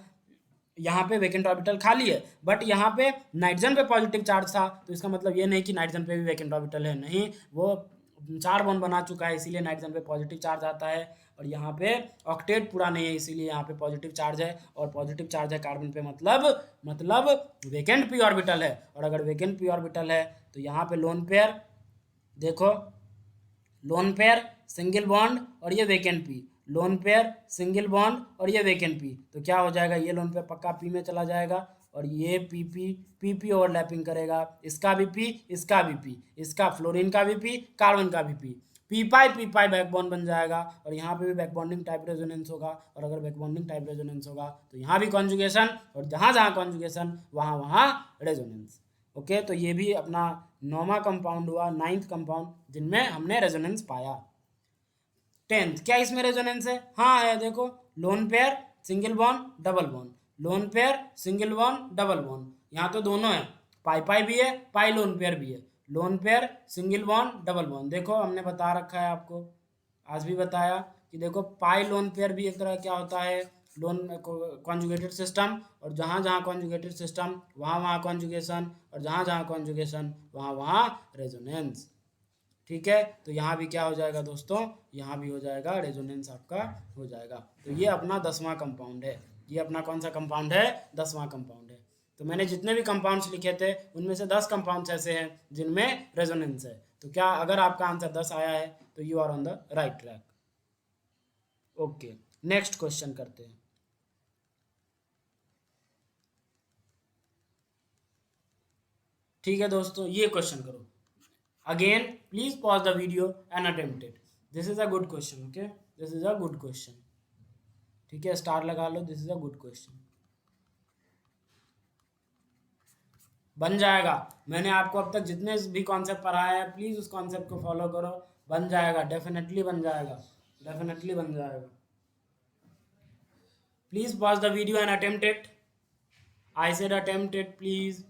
यहाँ पे वैकेंट ऑर्बिटल खाली है, बट यहाँ पे नाइट्रोजन पे पॉजिटिव चार्ज था, तो इसका मतलब ये नहीं कि नाइट्रोजन पे भी वैकेंट ऑर्बिटल है, नहीं, वो 4 बॉन्ड बना चुका है, इसीलिए नाइट्रोजन पे पॉजिटिव चार्ज आता है, और यहाँ पे ऑक्टेट पूरा नहीं है, इसीलिए यहाँ पे पॉजिटिव चार्ज है, और पॉजिटिव चार्ज है कार्बन पे, मतलब वैकेंट पी ऑर्बिटल है, और अगर वैकेंट पी ऑर्बिटल है तो यहाँ पे लोन पेयर, देखो लोन पेयर सिंगल बॉन्ड और ये vacant P, lone pair single bond और ये वैकेंट पी, तो क्या हो जाएगा, ये लोन पेयर पक्का पी में चला जाएगा, और ये पी ओवरलैपिंग करेगा, इसका भी पी, इसका भी पी, इसका फ्लोरीन का भी पी, कार्बन का भी पी पाई बैकबॉन्ड बन जाएगा, और यहाँ पे भी बैकबॉन्डिंग टाइप रेजोनेंस होगा, और अगर बैकबॉन्डिंग टाइप रेजोनेंस होगा तो यहाँ भी कॉन्जुगेशन, और जहाँ जहाँ कॉन्जुगेशन वहाँ वहाँ रेजोनेंस। ओके, तो ये भी अपना 9वां कंपाउंड हुआ, 9th कंपाउंड जिनमें हमने रेजोनेंस पाया। 10th, क्या इसमें रेजोनेंस है? हाँ है, देखो, loan pair single bond double bond, lone pair single bond double bond, यहाँ तो दोनों है, पाई भी है, पाई लोन पेयर भी है, lone pair single bond double bond. देखो हमने बता रखा है आपको, आज भी बताया कि देखो पाई लोन पेयर भी एक तरह क्या होता है, लोन कॉन्जुगेटेड सिस्टम, और जहाँ जहाँ कॉन्जुगेटेड सिस्टम वहाँ वहाँ कॉन्जुगेशन, और जहाँ जहाँ कॉन्जुगेशन वहाँ वहाँ रेजोनेंस। ठीक है, तो यहाँ भी क्या हो जाएगा दोस्तों, यहाँ भी हो जाएगा रेजोनेंस आपका हो जाएगा। तो ये अपना 10वां कंपाउंड है, ये अपना कौन सा कंपाउंड है? 10वां कंपाउंड है। तो मैंने जितने भी कंपाउंड्स लिखे थे उनमें से 10 कंपाउंड्स ऐसे हैं जिनमें रेजोनेंस है। तो क्या अगर आपका आंसर 10 आया है तो you are on the right track. Okay, next question करते हैं। ठीक है दोस्तों, ये क्वेश्चन करो। Again, please pause the video and attempt it. This is a good question, okay? This is a good question. ठीक है, स्टार लगा लो, this is a good question. बन जाएगा, मैंने आपको अब तक जितने भी कॉन्सेप्ट पढ़ाए हैं प्लीज उस कॉन्सेप्ट को फॉलो करो, बन जाएगा, डेफिनेटली बन जाएगा, डेफिनेटली बन जाएगा। Please pause the video and attempt it. I said attempt it please.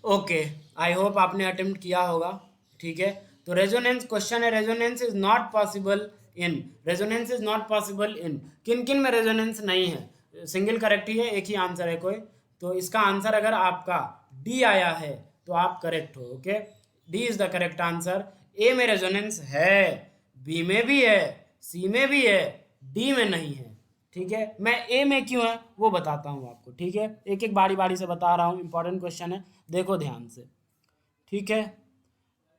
Okay, I hope आपने अटेम्प्ट किया होगा। ठीक है, तो रेजोनेंस क्वेश्चन है, resonance is not possible in, resonance is not possible इन, किन किन में रेजोनेंस नहीं है? सिंगल करेक्ट ही है, एक ही आंसर है कोई, तो इसका आंसर अगर आपका डी आया है तो आप करेक्ट हो। Okay, D is the correct answer. A में रेजोनेंस है, बी में भी है, सी में भी है, डी में नहीं है। ठीक है, मैं ए में क्यों है वो बताता हूँ आपको। ठीक है, एक एक बारी बारी से बता रहा हूँ, इंपॉर्टेंट क्वेश्चन है, देखो ध्यान से। ठीक है,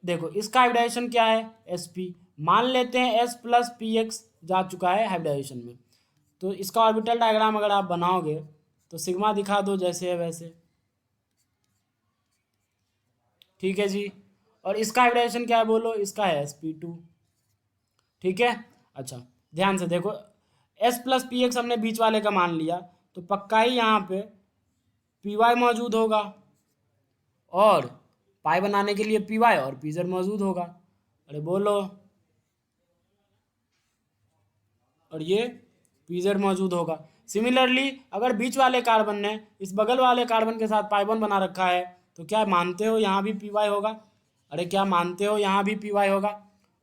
देखो इसका हाइब्रिडाइजेशन क्या है? sp, मान लेते हैं s प्लस पी एक्स जा चुका है हाइब्रिडाइजेशन में, तो इसका ऑर्बिटल डायग्राम अगर आप बनाओगे तो सिग्मा दिखा दो जैसे है वैसे। ठीक है जी, और इसका हाइब्रिडाइजेशन क्या है बोलो? इसका है sp2। ठीक है, अच्छा ध्यान से देखो, s प्लस पी एक्स हमने बीच वाले का मान लिया, तो पक्का ही यहाँ पे पी वाई मौजूद होगा, और पाई बनाने के लिए पी वाई और पी जेड मौजूद होगा। अरे बोलो, और ये पी जेड मौजूद होगा। सिमिलरली अगर बीच वाले कार्बन ने इस बगल वाले कार्बन के साथ पाई बॉन्ड बना रखा है तो क्या मानते हो यहाँ भी पी वाई होगा? अरे क्या मानते हो यहाँ भी पी वाई होगा?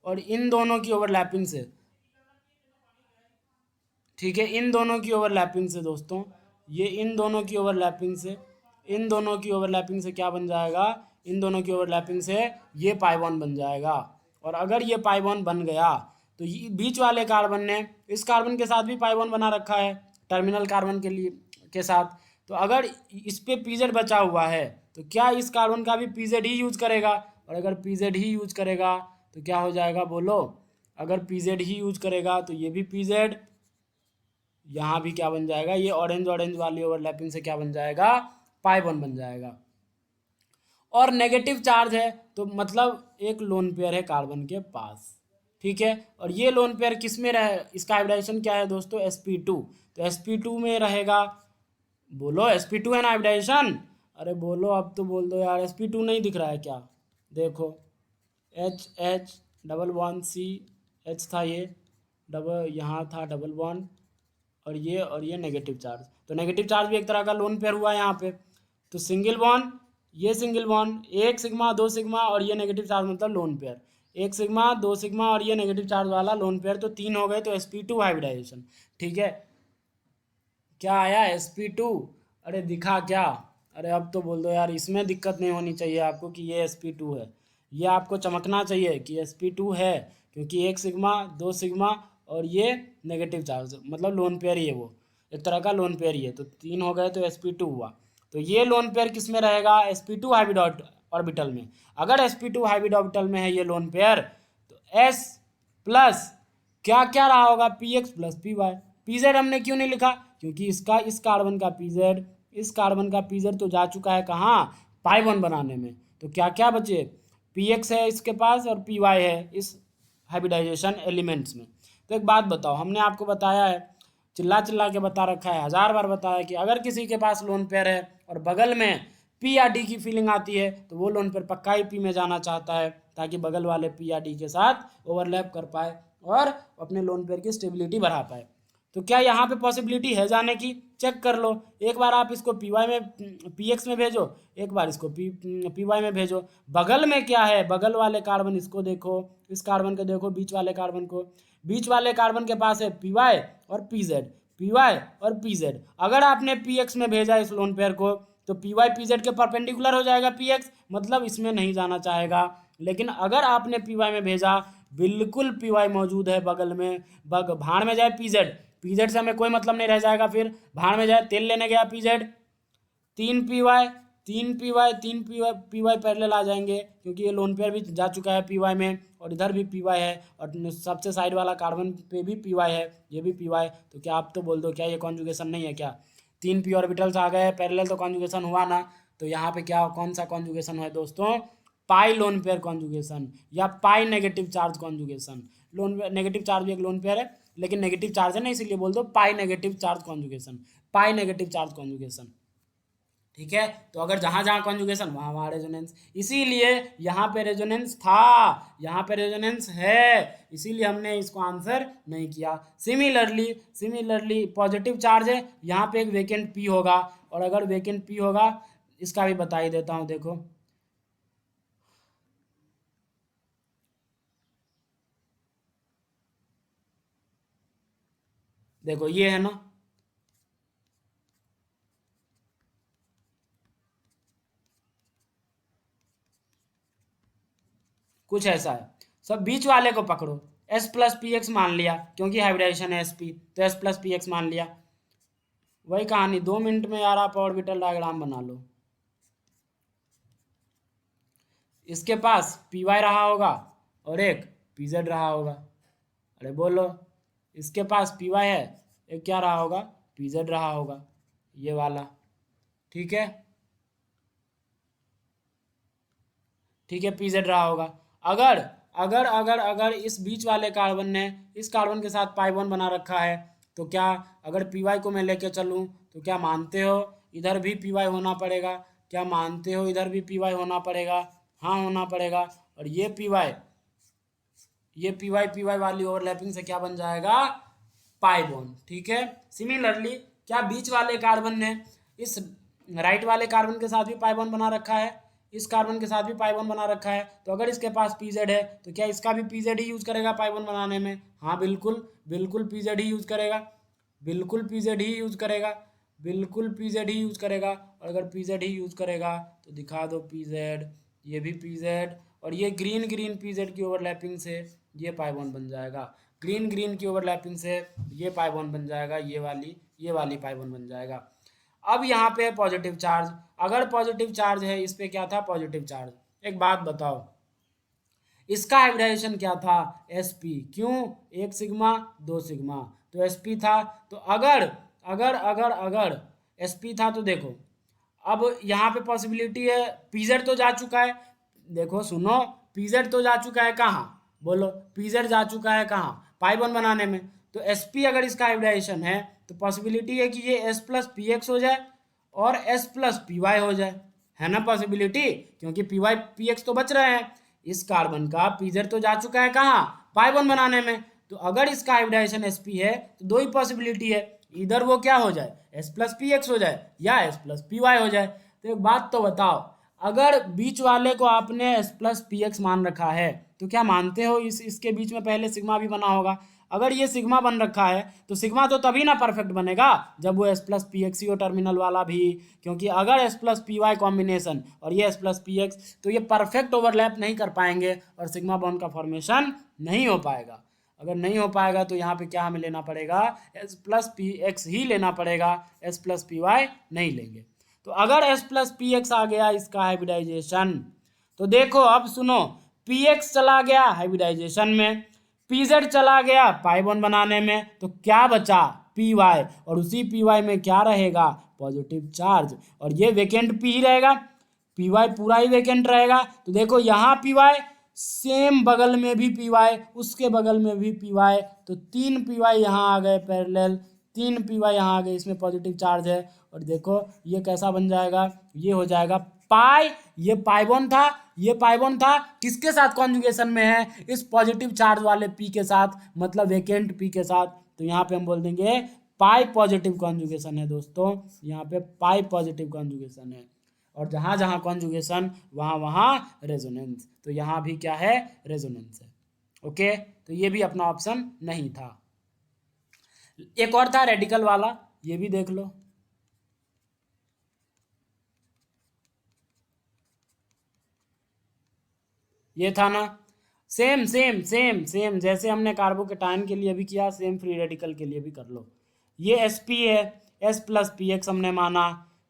और इन दोनों की ओवरलैपिंग से, ठीक है, इन दोनों की ओवरलैपिंग से दोस्तों, ये इन दोनों की ओवरलैपिंग से, इन दोनों की ओवरलैपिंग से क्या बन जाएगा? इन दोनों की ओवरलैपिंग से ये पाई बॉन्ड बन जाएगा। और अगर ये पाई बॉन्ड बन गया तो ये बीच वाले कार्बन ने इस कार्बन के साथ भी पाई बॉन्ड बना रखा है टर्मिनल कार्बन के लिए के साथ, तो अगर इस पे पीजेड बचा हुआ है तो क्या इस कार्बन का भी पीजेड ही यूज करेगा? और अगर पीजेड ही यूज करेगा तो क्या हो जाएगा बोलो? अगर पीजेड ही यूज करेगा तो ये भी पीजेड, यहाँ भी क्या बन जाएगा? ये ऑरेंज ऑरेंज वाली ओवरलैपिंग से क्या बन जाएगा? पाई बॉन्ड बन जाएगा। और नेगेटिव चार्ज है तो मतलब एक लोन पेयर है कार्बन के पास। ठीक है, और ये लोन पेयर किस में रहे? इसका हाइब्रिडाइजेशन क्या है दोस्तों? sp2, तो sp2 में रहेगा। बोलो sp2 है ना हाइब्रिडाइजेशन? अरे बोलो, अब तो बोल दो यार, sp2 नहीं दिख रहा है क्या? देखो H H double bond C, H था ये, डबल यहाँ था डबल बॉन्ड, और ये नेगेटिव चार्ज, तो नेगेटिव चार्ज भी एक तरह का लोन पेयर हुआ यहाँ पे। तो सिंगल बॉन्ड, ये सिंगल बॉन्ड, एक सिग्मा दो सिग्मा, और ये नेगेटिव चार्ज मतलब लोन पेयर। एक सिग्मा, दो सिग्मा और ये नेगेटिव चार्ज वाला लोन पेयर, तो 3 हो गए, तो sp2 हाइब्रिडाइजेशन। ठीक है, क्या आया sp2। अरे दिखा क्या? अरे अब तो बोल दो यार, इसमें दिक्कत नहीं होनी चाहिए आपको कि ये sp2 है, ये आपको चमकना चाहिए कि sp2 है, क्योंकि एक सिग्मा, दो सिग्मा और ये नेगेटिव चार्ज, मतलब लोन पेयर ही है, वो एक तरह का लोन पेयर ही है, तो 3 हो गए, तो sp2 हुआ। तो ये लोन पेयर किस में रहेगा? sp2 हाइब्रिड ऑर्बिटल में। अगर sp2 हाइब्रिड ऑर्बिटल में है ये लोन पेयर, तो s प्लस क्या क्या रहा होगा? P x plus p y. P z हमने क्यों नहीं लिखा? क्योंकि इसका, इस कार्बन का पी जेड, इस कार्बन का पी जेड तो जा चुका है कहाँ? पाई वन बनाने में। तो क्या क्या बचे? पी एक्स है इसके पास और पी वाई है इस हाइब्रिडाइजेशन एलिमेंट्स में। तो एक बात बताओ, हमने आपको बताया है, चिल्ला चिल्ला के बता रखा है, 1000 बार बताया कि अगर किसी के पास लोन पेयर है और बगल में पी या डी की फीलिंग आती है, तो वो लोन पेयर पक्का ही पी में जाना चाहता है, ताकि बगल वाले पी या डी के साथ ओवरलैप कर पाए और अपने लोन पेयर की स्टेबिलिटी बढ़ा पाए। तो क्या यहाँ पे पॉसिबिलिटी है जाने की? चेक कर लो। एक बार आप इसको पी वाई में, पी एक्स में भेजो, एक बार इसको पी वाई में भेजो। बगल में क्या है? बगल वाले कार्बन इसको देखो, इस कार्बन को देखो, बीच वाले कार्बन को। बीच वाले कार्बन के पास है पी वाई और पी जेड, पी वाई और पी जेड। अगर आपने पी एक्स में भेजा इस लोन पेयर को, तो पी वाई पी जेड के परपेंडिकुलर हो जाएगा पी एक्स, मतलब इसमें नहीं जाना चाहेगा। लेकिन अगर आपने पी वाई में भेजा, बिल्कुल पी वाई मौजूद है बगल में, भाड़ में जाए पी जेड, पी जेड से हमें कोई मतलब नहीं रह जाएगा, फिर भाड़ में जाए, तेल लेने गया p z, 3 p y, 3 p y, 3 p y, p y parallel आ जाएंगे, क्योंकि ये लोन पेयर भी जा चुका है पी वाई में, और इधर भी पी वाई है, और सबसे साइड वाला कार्बन पे भी पी वाई है, ये भी पी वाई। तो क्या आप तो बोल दो, क्या ये कॉन्जुगेशन नहीं है क्या? 3 पी ऑर्बिटल्स आ गए पैरेलल, तो कॉन्जुगेशन हुआ ना? तो यहाँ पे क्या, कौन सा कॉन्जुगेशन है दोस्तों? पाई लोन पेयर कॉन्जुगेशन, या pi negative charge conjugation. Lone negative charge भी एक लोन पेयर है, लेकिन नेगेटिव चार्ज है ना, इसीलिए बोल दो पाई नेगेटिव चार्ज कॉन्जुगेशन, पाई नेगेटिव चार्ज कॉन्जुगेशन। ठीक है, तो अगर जहां जहां कॉन्जुगेशन, वहां वहां रेजोनेंस, इसीलिए यहाँ पे रेजोनेंस था, यहाँ पे रेजोनेंस है, इसीलिए हमने इसको आंसर नहीं किया। सिमिलरली पॉजिटिव चार्ज है, यहाँ पे एक वेकेंट पी होगा, और अगर वेकेंट पी होगा, इसका भी बता ही देता हूँ, देखो देखो ये है ना, कुछ ऐसा है। सब बीच वाले को पकड़ो, एस प्लस पी एक्स मान लिया, क्योंकि हाइब्रिडाइजेशन है एस पी, तो एस प्लस पी एक्स मान लिया। वही कहानी, 2 मिनट में यार आप ऑर्बिटल डायग्राम बना लो। इसके पास पी वाई रहा होगा और एक पी जेड रहा होगा। अरे बोलो, इसके पास पी वाई है, एक क्या रहा होगा? पी जेड रहा होगा, ये वाला। ठीक है, ठीक है, पी जेड रहा होगा। अगर अगर अगर अगर इस बीच वाले कार्बन ने इस कार्बन के साथ पाई वन बना रखा है, तो क्या, अगर पी वाई को मैं लेके चलूँ, तो क्या मानते हो इधर भी पी वाई होना पड़ेगा? क्या मानते हो इधर भी पी वाई होना पड़ेगा? हाँ होना पड़ेगा। और ये पी वाई वाली ओवरलैपिंग से क्या बन जाएगा? Pi bond. ठीक है, सिमिलरली क्या बीच वाले कार्बन ने इस राइट वाले कार्बन के साथ भी पाई बॉन्ड बना रखा है, इस कार्बन के साथ भी पाई बॉन्ड बना रखा है, तो अगर इसके पास पी जेड है, तो क्या इसका भी पी जेड ही यूज करेगा पाई बॉन्ड बनाने में? हाँ बिल्कुल, बिल्कुल पी जेड ही यूज करेगा, बिल्कुल पी जेड ही यूज करेगा, बिल्कुल पी जेड ही यूज करेगा। और अगर पी जेड ही यूज करेगा, तो दिखा दो पी जेड, ये भी पी जेड, और ये ग्रीन ग्रीन पी जेड की ओवरलैपिंग से ये पाई बॉन्ड बन जाएगा, ग्रीन ग्रीन की ओवरलैपिंग से ये पाई बॉन्ड बन जाएगा, ये वाली पाई बॉन्ड बन जाएगा। अब यहाँ पे पॉजिटिव चार्ज, अगर पॉजिटिव चार्ज है, इस पे क्या था? Positive charge. एक बात बताओ, इसका हाइब्रिडाइजेशन क्या था? sp, क्यों? एक सिग्मा, दो सिग्मा, तो sp था। तो अगर अगर अगर अगर sp था, तो देखो अब यहाँ पे पॉसिबिलिटी है, pz तो जा चुका है, देखो सुनो, pz तो जा चुका है कहाँ? बोलो, pz जा चुका है कहाँ? पाई वन बनाने में। तो sp अगर इसका हाइब्रिडाइजेशन है, तो पॉसिबिलिटी है कि ये s प्लस पी एक्स हो जाए और s प्लस पी वाई हो जाए, है ना पॉसिबिलिटी? क्योंकि पी वाई पी एक्स तो बच रहे हैं, इस कार्बन का पीजेड तो जा चुका है कहाँ? पाई वन बनाने में। तो अगर इसका हाइब्रिडाइजेशन sp है, तो दो ही पॉसिबिलिटी है, इधर वो क्या हो जाए? s प्लस पी एक्स हो जाए, या s प्लस पी वाई हो जाए। तो एक बात तो बताओ, अगर बीच वाले को आपने s प्लस पी एक्स मान रखा है, तो क्या मानते हो इसके बीच में पहले सिग्मा भी बना होगा? अगर ये सिग्मा बन रखा है तो सिग्मा तो तभी ना परफेक्ट बनेगा जब वो एस प्लस पी एक्स हो टर्मिनल वाला भी, क्योंकि अगर s plus p y combination और ये एस प्लस पी एक्स, तो ये परफेक्ट ओवरलैप नहीं कर पाएंगे और सिग्मा बॉन्ड का फॉर्मेशन नहीं हो पाएगा। अगर नहीं हो पाएगा तो यहाँ पे क्या हमें लेना पड़ेगा? एस प्लस पी एक्स ही लेना पड़ेगा, एस प्लस पी वाई नहीं लेंगे। तो अगर एस प्लस पी एक्स आ गया इसका हाइब्रिडाइजेशन, तो देखो अब सुनो, पी एक्स चला गया हाइब्रिडाइजेशन में, पी जेड चला गया पाई बॉन्ड बनाने में, तो क्या बचा? पी वाई, और उसी पी वाई में क्या रहेगा? पॉजिटिव चार्ज, और ये वेकेंट पी ही रहेगा, पी वाई पूरा ही वेकेंट रहेगा। तो देखो यहाँ पी वाई, सेम बगल में भी पी वाई, उसके बगल में भी पी वाई, तो 3 पी वाई यहाँ आ गए पैरेलल, 3 पी वाई यहाँ आ गए, इसमें पॉजिटिव चार्ज है। और देखो ये कैसा बन जाएगा? ये हो जाएगा पाई, ये पाई बॉन्ड था, ये पाई बॉन्ड था, किसके साथ कॉन्जुगेशन में है? इस पॉजिटिव चार्ज वाले पी के साथ, मतलब वेकेंट पी के साथ। तो यहाँ पे हम बोल देंगे पाई पॉजिटिव कॉन्जुगेशन है दोस्तों, यहाँ पे पाई पॉजिटिव कॉन्जुगेशन है। और जहाँ जहाँ कॉन्जुगेशन वहाँ वहाँ रेजोनेंस, तो यहाँ भी क्या है? रेजोनेंस है। ओके, तो ये भी अपना ऑप्शन नहीं था। एक और था रेडिकल वाला, ये भी देख लो। ये था ना, सेम सेम सेम सेम जैसे हमने कार्बोकेटायन के लिए भी किया, सेम फ्री रेडिकल के लिए भी कर लो। ये एस पी है, एस प्लस पी एक्स हमने माना,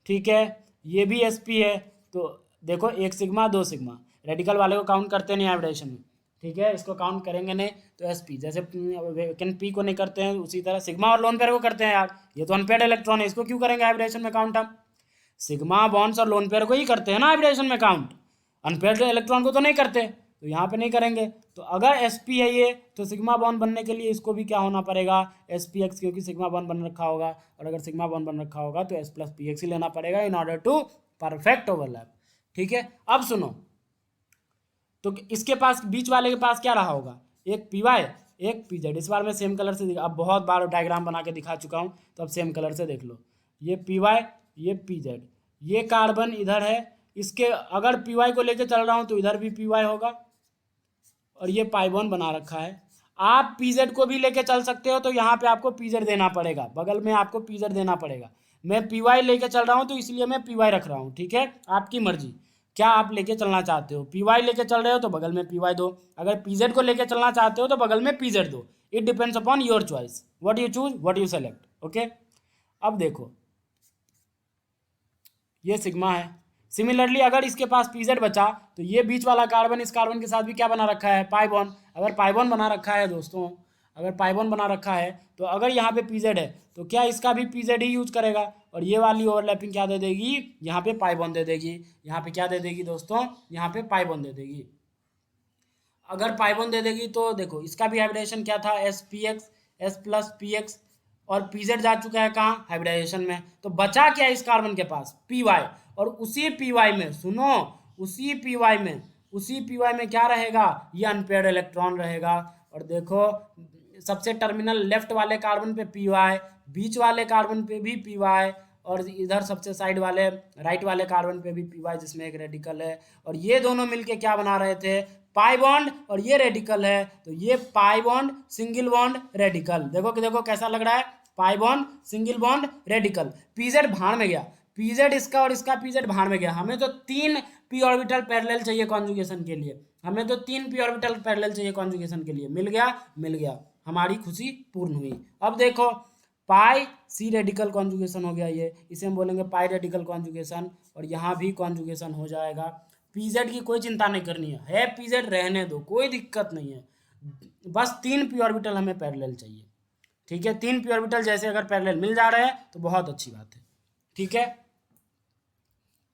ठीक है, ये भी एस पी है। तो देखो एक सिग्मा दो सिग्मा, रेडिकल वाले को काउंट करते नहीं हाइब्रिडेशन में, ठीक है, इसको काउंट करेंगे नहीं। तो एस पी जैसे वेकेंट पी को नहीं करते हैं, उसी तरह सिग्मा और लोन पेयर को करते हैं यार, ये तो अनपेयर्ड इलेक्ट्रॉन है, इसको क्यों करेंगे हाइब्रिडेशन में काउंट हम? सिग्मा बॉन्ड्स और लोन पेयर को ही करते हैं ना हाइब्रिडेशन में काउंट, अनपेयर्ड इलेक्ट्रॉन को तो नहीं करते, तो यहाँ पे नहीं करेंगे। तो अगर एस पी है ये, तो सिग्मा बॉन्ड बनने के लिए इसको भी क्या होना पड़ेगा? एस पी एक्स, क्योंकि सिग्मा बॉन्ड बन रखा होगा, और अगर सिग्मा बॉन्ड बन रखा होगा तो एस प्लस पी एक्स ही लेना पड़ेगा in order to perfect overlap. ठीक है, अब सुनो, तो इसके पास बीच वाले के पास क्या रहा होगा? एक पी वाई, एक पी जेड। इस बार मैं सेम कलर से अब बहुत बार डायग्राम बना के दिखा चुका हूँ, तो अब सेम कलर से देख लो। ये पी वाई, ये पी जेड, ये कार्बन इधर है, इसके अगर पी वाई को लेके चल रहा हूँ तो इधर भी पी वाई होगा, और ये पाई बॉन्ड बना रखा है। आप पी जेड को भी लेके चल सकते हो, तो यहाँ पे आपको पी जेड देना पड़ेगा, बगल में आपको पी जेड देना पड़ेगा। मैं पी वाई लेके चल रहा हूँ तो इसलिए मैं पी वाई रख रहा हूँ, ठीक है, आपकी मर्जी क्या आप लेके चलना चाहते हो। पी वाई लेके चल रहे हो तो बगल में पी वाई दो, अगर पी जेड को लेके चलना चाहते हो तो बगल में पी जेड दो। It depends upon your choice, what you choose, what you select. Okay, अब देखो ये सिग्मा है, सिमिलरली अगर इसके पास पी जेड बचा तो ये बीच वाला कार्बन इस कार्बन के साथ भी क्या बना रखा है? Pi bond. अगर पाई बॉन्ड बना रखा है दोस्तों, अगर पाई बॉन्ड बना रखा है, तो अगर यहाँ पे पी जेड है तो क्या इसका भी पी जेड ही यूज करेगा, और ये वाली ओवरलैपिंग क्या दे देगी? यहाँ पे पाई बॉन्ड दे देगी। यहाँ पे क्या दे देगी दोस्तों? यहाँ पे पाई बॉन्ड दे देगी। अगर पाई बॉन्ड दे देगी तो देखो इसका भी हाइब्रिडेशन क्या था? S P x, S plus p x, और पी जेड जा चुका है कहाँ? हाइब्रिडाइजेशन में। तो बचा क्या इस कार्बन के पास? पी वाई, और उसी पी वाई में सुनो, उसी पी वाई में, उसी पी वाई में क्या रहेगा? ये अनपेयर्ड इलेक्ट्रॉन रहेगा। और देखो सबसे टर्मिनल लेफ्ट वाले कार्बन पे पी वाई, बीच वाले कार्बन पे भी पी वाई, और इधर सबसे साइड वाले राइट वाले कार्बन पे भी पी वाई जिसमें एक रेडिकल है, और ये दोनों मिलके क्या बना रहे थे? पाई बॉन्ड, और ये रेडिकल है, तो ये pi bond single bond radical. देखो कि देखो कैसा लग रहा है? पाई bond single bond radical. PZ भाड़ में गया, पीजेड इसका और इसका पीजेड भाड़ में गया। हमें तो 3 पी ऑर्बिटल पैरेलल चाहिए कॉन्जुगेशन के लिए, हमें तो 3 पी ऑर्बिटल पैरेलल चाहिए कॉन्जुगेशन के लिए। मिल गया, मिल गया, हमारी खुशी पूर्ण हुई। अब देखो पाई सी रेडिकल कॉन्जुगेशन हो गया, ये इसे हम बोलेंगे पाई रेडिकल कॉन्जुगेशन, और यहाँ भी कॉन्जुगेशन हो जाएगा। पीजेड की कोई चिंता नहीं करनी है पीजेड रहने दो, कोई दिक्कत नहीं है, बस 3 पी ऑर्बिटल हमें पैरेलल चाहिए। ठीक है, 3 पी ऑर्बिटल जैसे अगर पैरेलल मिल जा रहे हैं तो बहुत अच्छी बात है। ठीक है,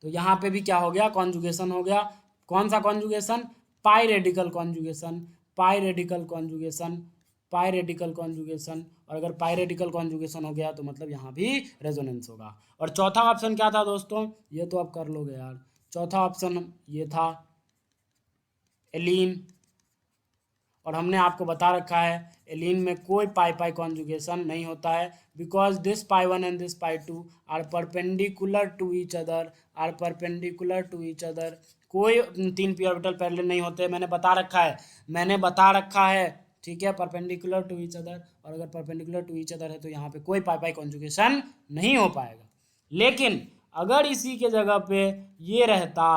तो यहाँ पे भी क्या हो गया? कॉन्जुगेशन हो गया। कौन सा कॉन्जुगेशन? पाई रेडिकल कॉन्जुगेशन, पाई रेडिकल कॉन्जुगेशन, पाई रेडिकल कॉन्जुगेशन। और अगर पाई रेडिकल कॉन्जुगेशन हो गया तो मतलब यहाँ भी रेजोनेंस होगा। और चौथा ऑप्शन क्या था दोस्तों? ये तो आप कर लोगे यार। चौथा ऑप्शन ये था एलीन, और हमने आपको बता रखा है एलीन में कोई पाई पाई कॉन्जुगेशन नहीं होता है, because this pi one and this pi two are perpendicular to each other, are perpendicular to each other. कोई 3p ऑर्बिटल पैरेलल नहीं होते, मैंने बता रखा है, मैंने बता रखा है, ठीक है, परपेंडिकुलर टू ईच अदर। और अगर परपेंडिकुलर टू ईच अदर है तो यहाँ पे कोई पाई पाई कॉन्जुगेशन नहीं हो पाएगा। लेकिन अगर इसी के जगह पे ये रहता,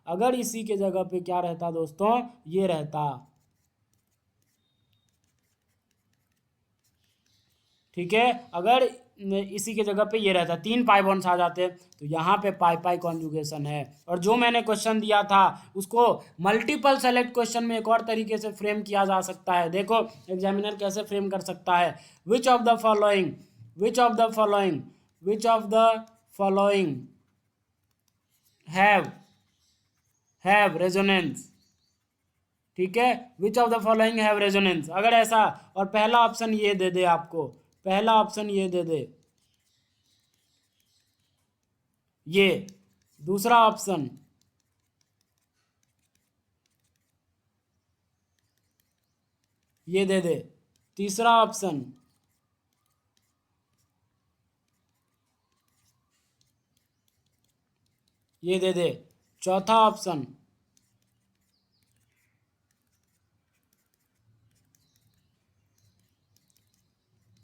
अगर इसी के जगह पे क्या रहता दोस्तों, ये रहता, ठीक है, अगर इसी के जगह पे ये रहता, 3 पाई बॉन्ड्स आ जाते, तो यहाँ पे पाई पाई कॉन्जुगेशन है। और जो मैंने क्वेश्चन दिया था उसको मल्टीपल सेलेक्ट क्वेश्चन में एक और तरीके से फ्रेम किया जा सकता है। देखो एग्जामिनर कैसे फ्रेम कर सकता है, विच of the following, which of the following, which of the following have resonance, ठीक है, विच of the following have resonance. अगर ऐसा, और पहला ऑप्शन ये दे दे आपको, पहला ऑप्शन ये दे दे, ये दूसरा ऑप्शन ये दे दे, तीसरा ऑप्शन ये दे दे, चौथा ऑप्शन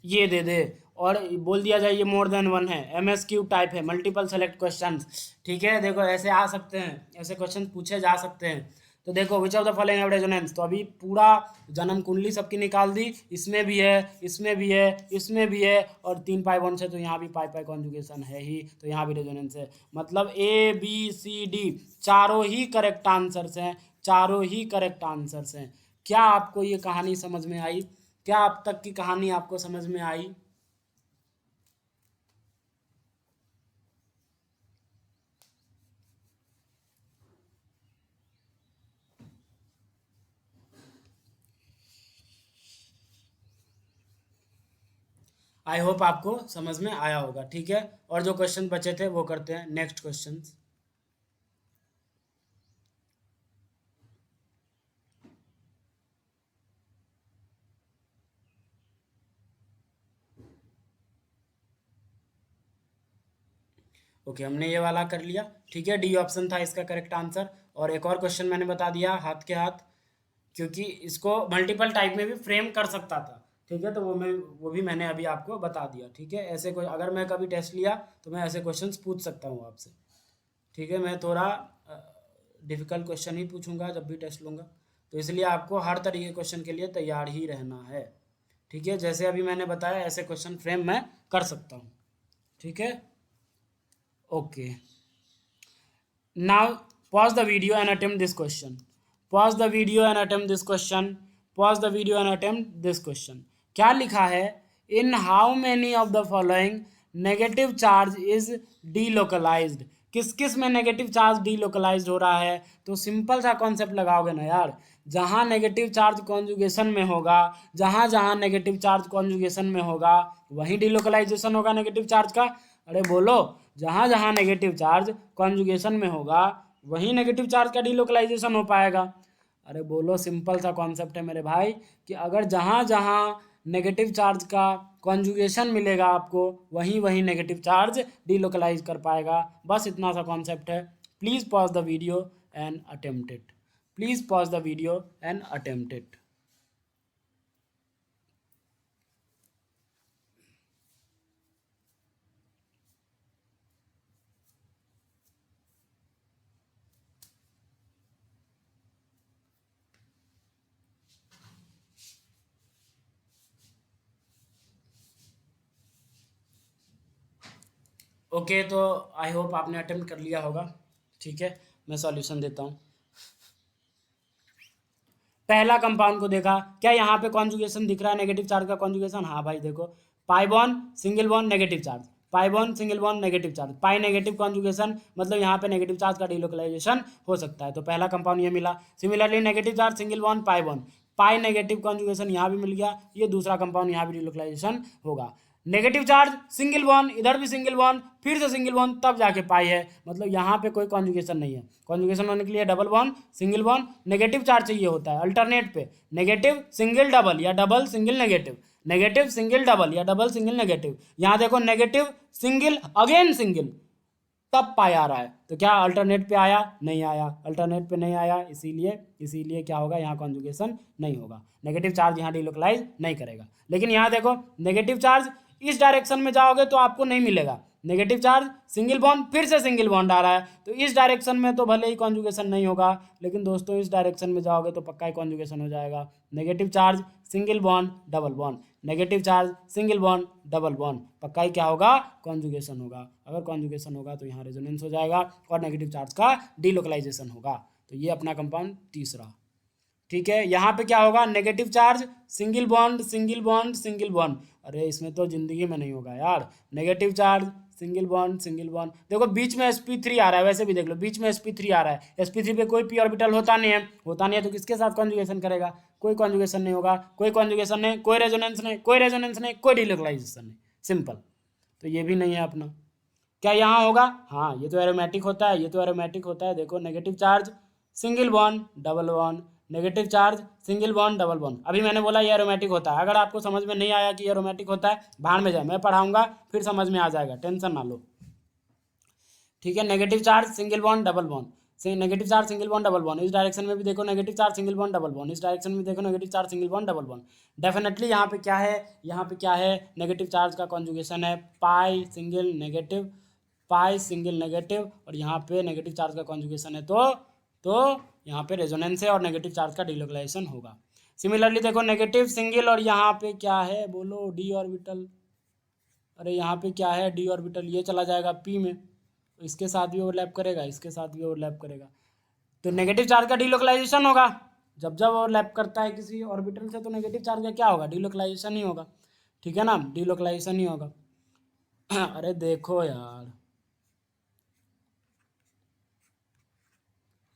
ये दे दे, और बोल दिया जाए ये मोर देन वन है, MSQ टाइप है, मल्टीपल सेलेक्ट क्वेश्चंस, ठीक है। देखो ऐसे आ सकते हैं, ऐसे क्वेश्चन पूछे जा सकते हैं। तो देखो विच of the following have resonance, तो अभी पूरा जन्म कुंडली सबकी निकाल दी, इसमें भी है, इसमें भी है, इसमें भी है, और 3 पाई बॉन्ड्स है तो यहाँ भी पाई पाई कॉन्जुगेशन है ही, तो यहाँ भी रेजोनेंस है। मतलब ABCD चारों ही करेक्ट आंसर्स हैं, चारों ही करेक्ट आंसर्स हैं। क्या आपको ये कहानी समझ में आई? क्या अब तक की कहानी आपको समझ में आई? आई होप आपको समझ में आया होगा, ठीक है। और जो क्वेश्चन बचे थे वो करते हैं, नेक्स्ट क्वेश्चन। ओके, हमने ये वाला कर लिया, ठीक है, डी ऑप्शन था इसका करेक्ट आंसर। और एक और क्वेश्चन मैंने बता दिया हाथ के हाथ, क्योंकि इसको मल्टीपल टाइप में भी फ्रेम कर सकता था, ठीक है, तो वो भी मैंने अभी आपको बता दिया, ठीक है। ऐसे कोई अगर मैं कभी टेस्ट लिया तो मैं ऐसे क्वेश्चंस पूछ सकता हूँ आपसे, ठीक है। मैं थोड़ा डिफ़िकल्ट क्वेश्चन ही पूछूंगा जब भी टेस्ट लूँगा, तो इसलिए आपको हर तरीके के क्वेश्चन के लिए तैयार ही रहना है, ठीक है। जैसे अभी मैंने बताया ऐसे क्वेश्चन फ्रेम मैं कर सकता हूँ, ठीक है। Okay, now pause the video and attempt this question, pause the video and attempt this question, pause the video and attempt this question। क्या लिखा है, in how many of the following negative charge is delocalised, किस किस में नेगेटिव चार्ज डीलोकलाइज्ड हो रहा है? तो सिंपल सा कॉन्सेप्ट लगाओगे ना यार, जहाँ नेगेटिव चार्ज कॉन्जुगेशन में होगा, जहाँ जहाँ नेगेटिव चार्ज कॉन्जुगेशन में होगा वहीं डीलोकलाइजेशन होगा नेगेटिव चार्ज का। अरे बोलो, जहाँ जहाँ नेगेटिव चार्ज कॉन्जुगेशन में होगा वहीं नेगेटिव चार्ज का डीलोकलाइजेशन हो पाएगा। अरे बोलो, सिंपल सा कॉन्सेप्ट है मेरे भाई, कि अगर जहाँ जहाँ नेगेटिव चार्ज का कॉन्जुगेशन मिलेगा आपको वहीं वहीं नेगेटिव चार्ज डीलोकलाइज कर पाएगा। बस इतना सा कॉन्सेप्ट है। Please pause the video and attempt it, please pause the video and attempt it. Okay, तो आई होप आपने अटेम्प्ट कर लिया होगा, ठीक है। मैं सॉल्यूशन देता हूँ। पहला कंपाउंड को देखा, क्या यहाँ पे कॉन्जुगेशन दिख रहा है नेगेटिव चार्ज का कॉन्जुगेशन? हाँ भाई देखो, pi bond single bond negative charge, pi bond single bond negative charge, pi negative conjugation, मतलब यहाँ पे नेगेटिव चार्ज का डीलोकलाइजेशन हो सकता है, तो पहला कंपाउंड ये मिला। Similarly negative charge single bond pi bond, pi negative conjugation यहाँ भी मिल गया, ये दूसरा कंपाउंड यहाँ भी डीलोकलाइजेशन होगा। नेगेटिव चार्ज सिंगल बॉन्ड, इधर भी सिंगल बॉन्ड, फिर से सिंगल बॉन्ड, तब जाके पाई है, मतलब यहाँ पे कोई कॉन्जुगेशन नहीं है। कॉन्जुगेशन होने के लिए double bond, single bond, negative charge चाहिए होता है अल्टरनेट पे, नेगेटिव सिंगल डबल या double single negative, negative single double या डबल सिंगल नेगेटिव। यहाँ देखो नेगेटिव सिंगल अगेन सिंगल, तब पाई आ रहा है, तो क्या अल्टरनेट पे आया? नहीं आया, अल्टरनेट पे नहीं आया, इसीलिए क्या होगा, यहाँ कॉन्जुगेशन नहीं होगा, नेगेटिव चार्ज यहाँ डिलोकलाइज नहीं करेगा। लेकिन यहाँ देखो नेगेटिव चार्ज इस डायरेक्शन में जाओगे तो आपको नहीं मिलेगा, नेगेटिव चार्ज सिंगल बॉन्ड, फिर से सिंगल बॉन्ड आ रहा है, तो इस डायरेक्शन में तो भले ही कॉन्जुगेशन नहीं होगा, लेकिन दोस्तों इस डायरेक्शन में जाओगे तो पक्का ही कॉन्जुगेशन हो जाएगा। Negative charge single bond double bond, negative charge single bond double bond, पक्का ही क्या होगा, कॉन्जुगेशन होगा। अगर कॉन्जुगेशन होगा तो यहाँ रेजोनेंस हो जाएगा और नेगेटिव चार्ज का डीलोकलाइजेशन होगा। तो ये अपना कंपाउंड तीसरा, ठीक है। यहाँ पे क्या होगा, negative charge single bond single bond single bond, अरे इसमें तो जिंदगी में नहीं होगा यार, negative charge single bond single bond, देखो बीच में sp3 आ रहा है, वैसे भी देख लो बीच में sp3 आ रहा है, sp3 पे कोई p ऑर्बिटल होता नहीं है, तो किसके साथ कॉन्जुगेशन करेगा, कोई कॉन्जुगेशन नहीं होगा, कोई कॉन्जुगेशन नहीं, कोई रेजोनेंस नहीं, कोई रेजोनेंस नहीं, कोई डिलोकलाइजेशन नहीं, सिंपल। तो ये भी नहीं है अपना। क्या यहाँ होगा, हाँ ये तो एरोमेटिक होता है, ये तो एरोमेटिक होता है, देखो negative charge single bond double bond, negative charge single bond double bond. अभी मैंने बोला ये एरोमेटिक होता है, अगर आपको समझ में नहीं आया कि ये एरोमेटिक होता है, बाहर में जाए, मैं पढ़ाऊंगा फिर समझ में आ जाएगा, टेंशन ना लो, ठीक है। Negative charge single bond double bond, negative charge single bond double bond, इस डायरेक्शन में भी देखो negative charge single bond double bond, इस डायरेक्शन में देखो negative charge single bond double bond. Definitely यहाँ पे क्या है, यहाँ पे क्या है, नेगेटिव चार्ज का कॉन्जुगेशन है पाई सिंगल नेगेटिव, पाई सिंगल नेगेटिव, और यहाँ पे नेगेटिव चार्ज का कॉन्जुगेशन है, तो यहाँ पे रेजोनेंस है और नेगेटिव चार्ज का डिलोकलाइजेशन होगा। सिमिलरली देखो नेगेटिव सिंगल, और यहाँ पे क्या है बोलो, डी ऑर्बिटल, अरे यहाँ पे क्या है, डी ऑर्बिटल, ये चला जाएगा पी में, तो इसके साथ भी ओवरलैप करेगा, इसके साथ भी ओवरलैप करेगा, तो नेगेटिव चार्ज का डिलोकलाइजेशन होगा। जब जब ओवरलैप करता है किसी ऑर्बिटल से तो नेगेटिव चार्ज का क्या होगा, डिलोकलाइजेशन ही होगा, ठीक है ना, डिलोकलाइजेशन ही होगा। अरे देखो यार,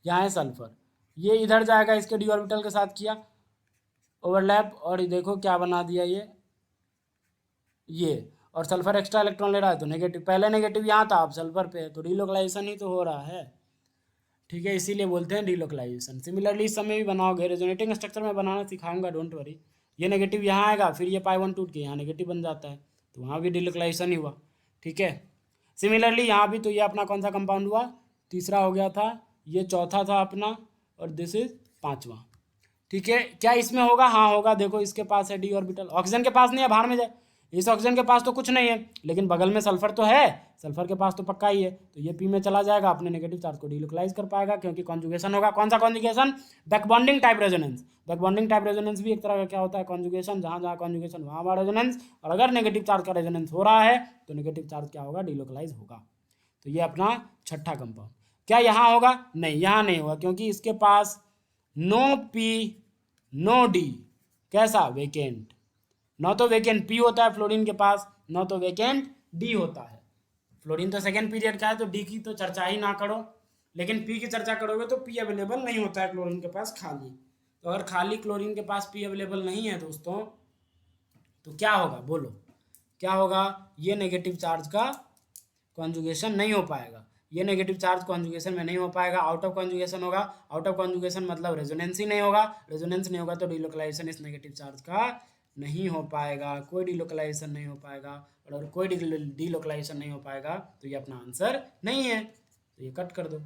यहाँ है सल्फर, ये इधर जाएगा, इसके डी ऑर्बिटल के साथ किया ओवरलैप, और देखो क्या बना दिया ये, और सल्फर एक्स्ट्रा इलेक्ट्रॉन ले रहा है तो नेगेटिव, पहले नेगेटिव यहाँ था अब सल्फर पे है, तो डिलोकलाइजेशन ही तो हो रहा है, ठीक है, इसीलिए बोलते हैं डिलोकलाइजेशन। सिमिलरली इस समय भी बनाओगे, रेजोनेटिंग स्ट्रक्चर में बनाना सिखाऊंगा, डोंट वरी। ये नेगेटिव यहाँ आएगा, फिर ये पाई वन टूट के यहाँ नेगेटिव बन जाता है, तो वहाँ भी डिलोकलाइजेशन ही हुआ, ठीक है। सिमिलरली यहाँ भी, तो ये अपना कौन सा कंपाउंड हुआ, तीसरा हो गया था, ये चौथा था अपना, और दिस इज पाँचवा, ठीक है। क्या इसमें होगा, हाँ होगा, देखो इसके पास है डी ऑर्बिटल, ऑक्सीजन के पास नहीं है, बाहर में जाए, इस ऑक्सीजन के पास तो कुछ नहीं है, लेकिन बगल में सल्फर तो है, सल्फर के पास तो पक्का ही है, तो ये पी में चला जाएगा, अपने नेगेटिव चार्ज को डिलोकलाइज कर पाएगा, क्योंकि कॉन्जुगेशन होगा। कौन सा conjugation, back bonding type resonance, back bonding type resonance भी एक तरह का क्या होता है, कॉन्जुगेशन, जहाँ जहाँ कॉन्जुगेशन वहाँ वहाँ रेजोनेंस, और अगर नेगेटिव चार्ज का रेजोनेंस हो रहा है तो नेगेटिव चार्ज क्या होगा, डिलोकलाइज होगा। तो ये अपना छठा कंपाउंड। क्या यहाँ होगा, नहीं यहाँ नहीं होगा, क्योंकि इसके पास नो पी नो डी, कैसा, वेकेंट, न तो वेकेंट पी होता है फ्लोरीन के पास, न तो वेकेंट डी होता है। फ्लोरीन तो सेकेंड पीरियड का है, तो डी की तो चर्चा ही ना करो, लेकिन पी की चर्चा करोगे तो पी अवेलेबल नहीं होता है क्लोरीन के पास खाली, तो अगर खाली क्लोरीन के पास पी अवेलेबल नहीं है दोस्तों, तो क्या होगा बोलो, क्या होगा, ये नेगेटिव चार्ज का कॉन्जुगेशन नहीं हो पाएगा, ये नेगेटिव चार्ज कॉन्जुगेशन में नहीं हो पाएगा, आउट ऑफ कॉन्जुगेशन होगा, आउट ऑफ कॉन्जुगेशन मतलब रेजोनेंस ही नहीं होगा, रेजोनेंस नहीं होगा तो डिलोकलाइजेशन इस नेगेटिव चार्ज का नहीं हो पाएगा, कोई डिलोकलाइजेशन नहीं हो पाएगा, और अगर कोई डिलोकलाइजेशन नहीं हो पाएगा तो ये अपना आंसर नहीं है, तो ये कट कर दो।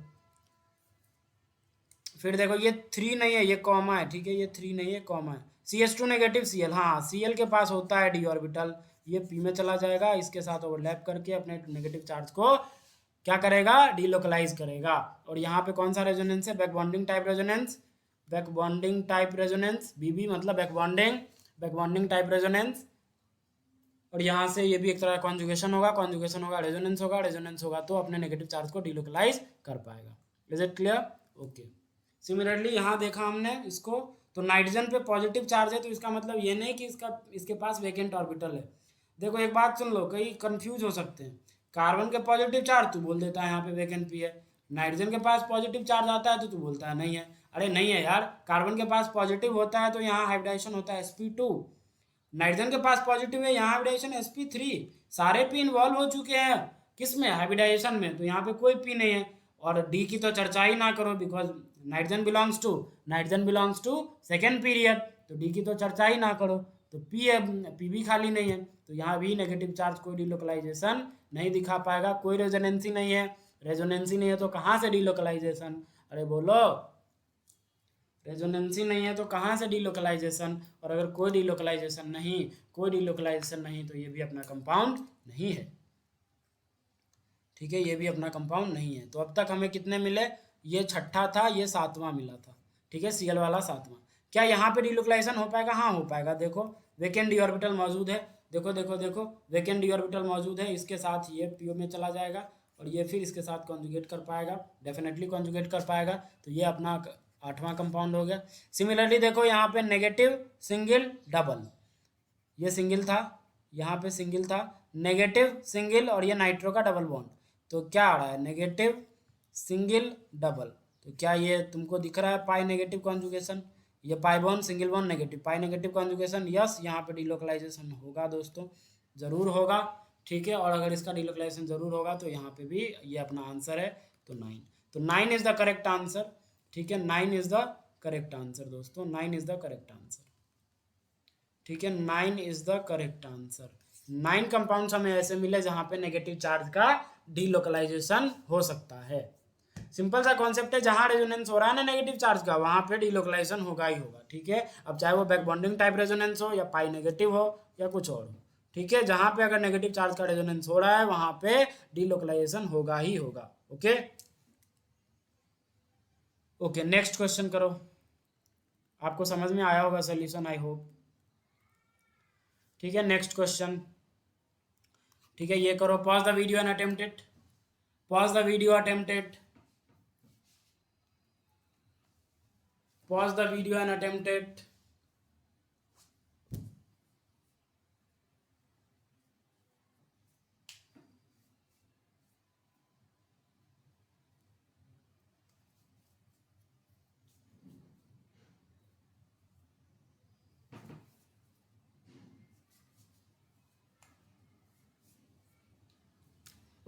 फिर देखो ये 3 नहीं है, ये कॉमा है, ठीक है, ये 3 नहीं है, कॉमा है, CH2 नेगेटिव Cl, हाँ Cl के पास होता है डी ऑर्बिटल, ये पी में चला जाएगा, इसके साथ ओवरलैप करके अपने नेगेटिव चार्ज को क्या करेगा, डिलोकलाइज करेगा। और यहाँ पे कौन सा रेजोनेंस है, बैकबॉन्डिंग type resonance, back bonding type resonance, बीबी मतलब बैकबॉन्डिंग, बैकबॉन्डिंग टाइप रेजोनेंस, और यहाँ से ये भी एक तरह कॉन्जुगेशन होगा, कॉन्जुगेशन होगा, रेजोनेंस होगा, रेजोनेंस होगा तो अपने नेगेटिव चार्ज को डिलोकलाइज कर पाएगा। Is it clear, okay. Similarly यहाँ देखा हमने इसको, तो नाइट्रोजन पे पॉजिटिव चार्ज है, तो इसका मतलब ये नहीं कि इसके पास वेकेंट ऑर्बिटल है। देखो एक बात सुन लो, कई कंफ्यूज हो सकते हैं, कार्बन के पॉजिटिव चार्ज तू बोल देता है यहाँ पे वेकेंट पी है, नाइट्रोजन के पास पॉजिटिव चार्ज आता है तो तू बोलता है नहीं है, अरे नहीं है यार, कार्बन के पास पॉजिटिव होता है तो यहाँ हाइब्रिडाइजेशन होता है sp2, नाइट्रोजन के पास पॉजिटिव है, यहाँ हाइब्रिडाइजेशन sp3, सारे पी इन्वॉल्व हो चुके हैं किस में, हाइब्रिडाइजेशन में, तो यहाँ पे कोई पी नहीं है। और डी की तो चर्चा ही ना करो, because nitrogen belongs to second period, तो डी की तो चर्चा ही ना करो। तो पी है, पी भी खाली नहीं है, तो यहाँ भी नेगेटिव चार्ज, कोई डिलोकलाइजेशन नहीं दिखा पाएगा, कोई रेजोनेंसी नहीं है। रेजोनेंसी नहीं है तो कहाँ से डिलोकलाइजेशन, अरे बोलो, रेजोनेंसी नहीं है तो कहाँ से डिलोकलाइजेशन, और अगर कोई डिलोकलाइजेशन नहीं तो ये भी अपना कंपाउंड नहीं है। ठीक है, ये भी अपना कंपाउंड नहीं है। तो अब तक हमें कितने मिले, ये छठा था, ये सातवां मिला था। ठीक है, Cl वाला सातवां। क्या यहाँ पे डिलोकलाइजेशन हो पाएगा, हाँ हो पाएगा। देखो वेकेंट डी ऑर्बिटल मौजूद है, देखो वेकेंट डी ऑर्बिटल मौजूद है, इसके साथ ये पीओ में चला जाएगा और ये फिर इसके साथ कॉन्जुगेट कर पाएगा, डेफिनेटली कॉन्जुगेट कर पाएगा, तो ये अपना आठवां कंपाउंड हो गया। सिमिलरली देखो यहाँ पे नेगेटिव सिंगल डबल, ये सिंगल था, यहाँ पे सिंगल था, नेगेटिव सिंगल, और ये नाइट्रो का डबल बॉन्ड, तो क्या आ रहा है, नेगेटिव सिंगल डबल। तो क्या ये तुमको दिख रहा है पाई नेगेटिव कॉन्जुगेशन, ये pi bond single bond negative, pi negative conjugation, yes यहाँ पे डिलोकलाइजेशन होगा दोस्तों, जरूर होगा। ठीक है, और अगर इसका डिलोकलाइजेशन जरूर होगा तो यहाँ पे भी ये अपना आंसर है, तो 9, तो 9 इज द करेक्ट आंसर। ठीक है, 9 इज द करेक्ट आंसर दोस्तों, 9 इज द करेक्ट आंसर। ठीक है, 9 is the correct answer. 9 compounds हमें ऐसे मिले जहां पे नेगेटिव चार्ज का डिलोकलाइजेशन हो सकता है। सिंपल सा कॉन्सेप्ट है, जहां रेजोनेंस हो रहा है ना नेगेटिव चार्ज का, वहां पे डिलोकलाइजेशन होगा ही होगा। ठीक है, अब चाहे वो बैक बॉन्डिंग टाइप रेजोनेंस हो या पाई नेगेटिव हो या कुछ और हो। ठीक है, जहां पे अगर नेगेटिव चार्ज का रेजोनेंस हो रहा है वहां पे डिलोकलाइजेशन होगा ही होगा। ओके ओके, नेक्स्ट क्वेश्चन करो। आपको समझ में आया होगा सोल्यूशन, आई होप। ठीक है, नेक्स्ट क्वेश्चन। ठीक है, ये करो, pause the video and attempt it, pause the video, attempt it, pause the video and attempt it.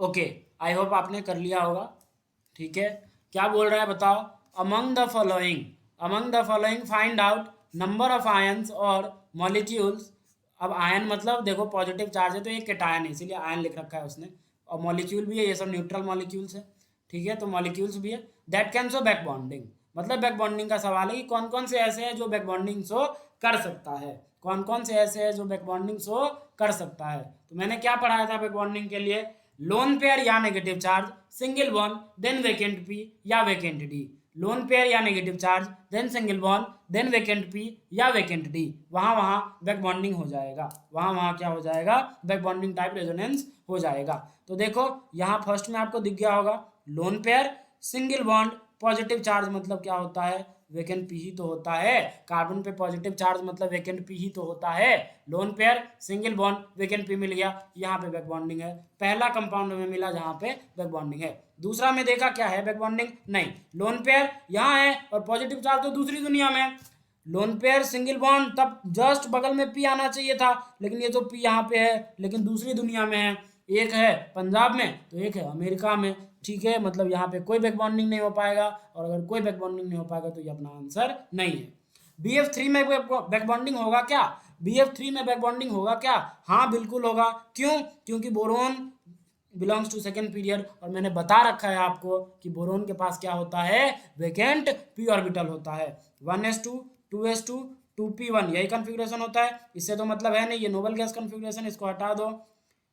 Okay, I hope आपने कर लिया होगा। ठीक है, क्या बोल रहा है बताओ, among the following find out number of ions और मॉलिक्यूल्स। अब आयन मतलब देखो पॉजिटिव चार्ज है तो ये केटायन है, इसीलिए आयन लिख रखा है उसने, और मॉलिक्यूल भी है, ये सब न्यूट्रल मॉलिक्यूल्स है। ठीक है, तो मॉलिक्यूल्स भी है, that can show back bonding, मतलब बैक बॉन्डिंग का सवाल है कि कौन कौन से ऐसे हैं जो बैक बॉन्डिंग शो कर सकता है, कौन कौन से ऐसे हैं जो बैक बॉन्डिंग शो कर सकता है। तो मैंने क्या पढ़ाया था बैक बॉन्डिंग के लिए, लोन पेयर या negative charge, single bond, then vacant p या वेकेंट डी, लोन पेयर या negative charge, then single bond, then vacant p या वेकेंट डी, वहां वहां बैक बॉन्डिंग हो जाएगा, वहां वहां क्या हो जाएगा, बैक बॉन्डिंग टाइप रेजोनेंस हो जाएगा। तो देखो यहाँ फर्स्ट में आपको दिख गया होगा, loan pair, single bond, positive charge मतलब क्या होता है, वेकेंट पी ही तो होता है, कार्बन पे पॉजिटिव चार्ज मतलब वेकेंट पी ही तो होता है, lone pair, single bond, vacant p मिल गया, यहाँ पे बैक बॉन्डिंग है, पहला कंपाउंड में मिला जहाँ पे बैक बॉन्डिंग है। दूसरा में देखा क्या है, बैक बॉन्डिंग नहीं, लोन पेयर यहाँ है और पॉजिटिव चार्ज तो दूसरी दुनिया में है, लोन पेयर सिंगल बॉन्ड तब जस्ट बगल में पी आना चाहिए था, लेकिन ये तो पी यहाँ पे है लेकिन दूसरी दुनिया में है, एक है पंजाब में तो एक है अमेरिका में। ठीक है, मतलब यहाँ पे कोई बैक बॉन्डिंग नहीं हो पाएगा, और अगर कोई बैक बॉन्डिंग नहीं हो पाएगा तो ये अपना आंसर नहीं है। BF3 में बैक बॉन्डिंग होगा क्या, BF3 में बैक बॉन्डिंग होगा क्या, हाँ बिल्कुल होगा, क्यों, क्योंकि boron belongs to second period, और मैंने बता रखा है आपको कि बोरोन के पास क्या होता है, वेकेंट पी ऑर्बिटल होता है, 1s2 2s2 2p1, यही कन्फिग्रेशन होता है, इससे तो मतलब है नहीं, ये नोबल गैस कन्फिग्रेशन, इसको हटा दो,